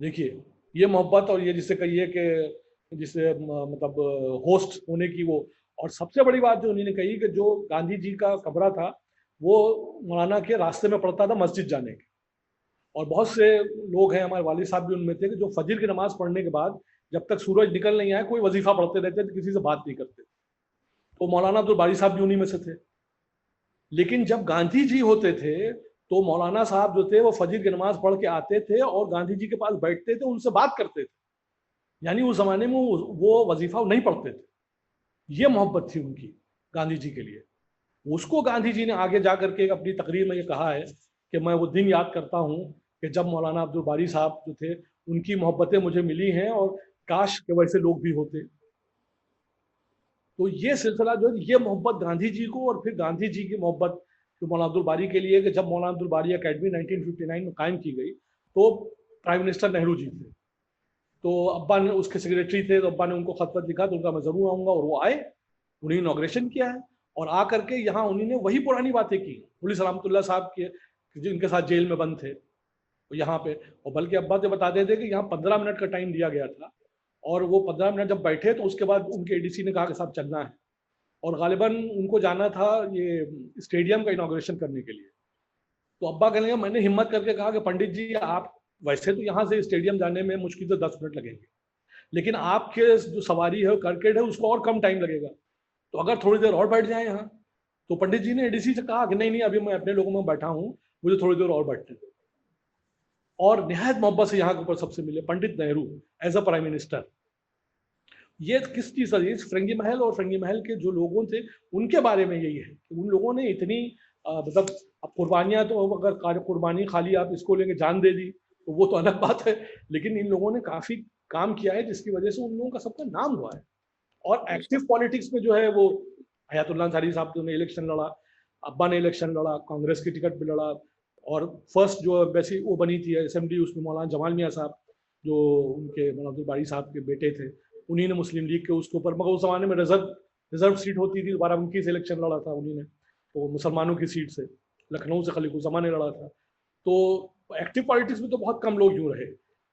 B: देखिए ये मोहब्बत, और ये जिसे कहिए कि जिसे मतलब होस्ट होने की वो। और सबसे बड़ी बात जो उन्होंने कही कि जो गांधी जी का कमरा था वो मौलाना के रास्ते में पड़ता था मस्जिद जाने के, और बहुत से लोग हैं, हमारे वालिद साहब भी उनमें थे, कि जो फजर की नमाज पढ़ने के बाद जब तक सूरज निकल नहीं आए कोई वजीफा पढ़ते रहते थे, किसी से बात नहीं करते। तो मौलाना अब्दुल बारी साहब भी उन्हीं में से थे। लेकिन जब गांधी जी होते थे तो मौलाना साहब जो थे वो फजर की नमाज पढ़ के आते थे और गांधी जी के पास बैठते थे, उनसे बात करते थे, यानी उस जमाने में वो वजीफा नहीं पढ़ते थे। ये मोहब्बत थी उनकी गांधी जी के लिए। उसको गांधी जी ने आगे जाकर के अपनी तकरीर में ये कहा है कि मैं वो दिन याद करता हूँ कि जब मौलाना अब्दुल बारी साहब जो थे उनकी मोहब्बतें मुझे मिली हैं, और काश के वैसे लोग भी होते। तो ये सिलसिला जो है, ये मोहब्बत गांधी जी को, और फिर गांधी जी की मोहब्बत जो मौलाना अब्दुल बारी के लिए, कि जब मौलाना अब्दुल बारी अकेडमी 1959 में कायम की गई तो प्राइम मिनिस्टर नेहरू जी थे, तो अब्बा ने उसके सेक्रेटरी थे, तो अब्बा ने उनको खत लिखा, तो उनका मैं जरूर आऊंगा, और वो आए, उन्हें इनॉग्रेशन किया है, और आकर के यहाँ उन्होंने वही पुरानी बातें की। पुलिस रहमतुल्लाह साहब के जिनके साथ जेल में बंद थे यहाँ पे, और बल्कि अब्बा से बताते थे कि यहाँ 15 मिनट का टाइम दिया गया था, और वो 15 मिनट जब बैठे तो उसके बाद उनके एडीसी ने कहा कि साहब चलना है, और गालिबन उनको जाना था ये स्टेडियम का इनॉग्रेशन करने के लिए। तो अब्बा कहने लगे, मैंने हिम्मत करके कहा कि पंडित जी आप वैसे तो यहाँ से स्टेडियम जाने में मुश्किल से 10 मिनट लगेंगे, लेकिन आपके जो सवारी है करकेट है उसको और कम टाइम लगेगा, तो अगर थोड़ी देर और बैठ जाए यहाँ। तो पंडित जी ने एडीसी से कहा कि नहीं नहीं, अभी मैं अपने लोगों में बैठा हूँ, मुझे थोड़ी देर और बैठने दो। और निहायत मोहब्बत से यहाँ के ऊपर सबसे मिले Pandit Nehru as a prime minister. ये किस चीज का, फिरंगी महल और फिरंगी महल के जो लोगों थे उनके बारे में यही है कि उन लोगों ने इतनी मतलब, अब कुर्बानियां तो अगर कुर्बानी खाली आप इसको लेके जान दे दी तो वो तो अलग बात है, लेकिन इन लोगों ने काफी काम किया है जिसकी वजह से उन लोगों का सबका नाम हुआ है। और एक्टिव पॉलिटिक्स में जो है वो हयातुल्लाह अंसारी साहब ने इलेक्शन लड़ा, अब्बा ने इलेक्शन लड़ा, कांग्रेस की टिकट पे लड़ा, और फर्स्ट जो वैसी वो बनी थी असेंबली उसमें मौलाना जमाल मियाँ साहब जो उनके मौलाना अब्दुल बारी साहब के बेटे थे, उन्हीं ने मुस्लिम लीग के उसके ऊपर, मगर उस जमाने में रिजर्व सीट होती थी, दोबारा उनकी से इलेक्शन लड़ा था उन्हीं ने, तो मुसलमानों की सीट से लखनऊ से खलीकुज़्ज़मा ने लड़ा था। तो एक्टिव पॉलिटिक्स में तो बहुत कम लोग यूँ रहे,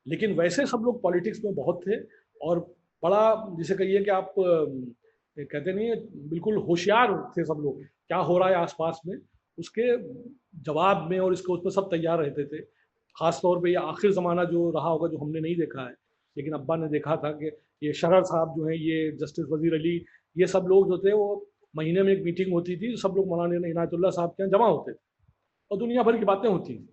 B: लेकिन वैसे सब लोग पॉलिटिक्स में बहुत थे, और बड़ा जिसे कहिए कि आप कहते नहीं है, बिल्कुल होशियार थे सब लोग, क्या हो रहा है आसपास में उसके जवाब में और इसके उस पर सब तैयार रहते थे। खास तौर पे ये आखिर ज़माना जो रहा होगा जो हमने नहीं देखा है, लेकिन अब्बा ने देखा था कि ये शरर साहब जो हैं, ये जस्टिस वजीर अली, ये सब लोग जो थे वो महीने में एक मीटिंग होती थी, सब लोग मौलाना इनायतुल्लाह साहब के यहाँ जमा होते थे और दुनिया भर की बातें होती थी।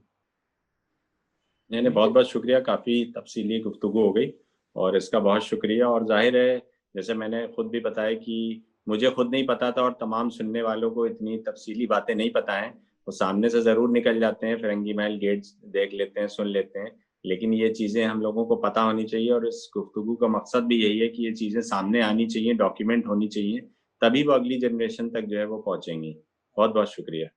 A: नहीं नहीं, बहुत बहुत शुक्रिया, काफ़ी तफसीली गुफ्तगू हो गई और इसका बहुत शुक्रिया। और जाहिर है जैसे मैंने खुद भी बताया कि मुझे खुद नहीं पता था और तमाम सुनने वालों को इतनी तफसीली बातें नहीं पता हैं, वो सामने से ज़रूर निकल जाते हैं, फिरंगी महल गेट्स देख लेते हैं, सुन लेते हैं, लेकिन ये चीज़ें हम लोगों को पता होनी चाहिए और इस गुफ्तगू का मकसद भी यही है कि ये चीज़ें सामने आनी चाहिए, डॉक्यूमेंट होनी चाहिए, तभी वो अगली जनरेशन तक जो है वो पहुँचेंगी। बहुत बहुत शुक्रिया।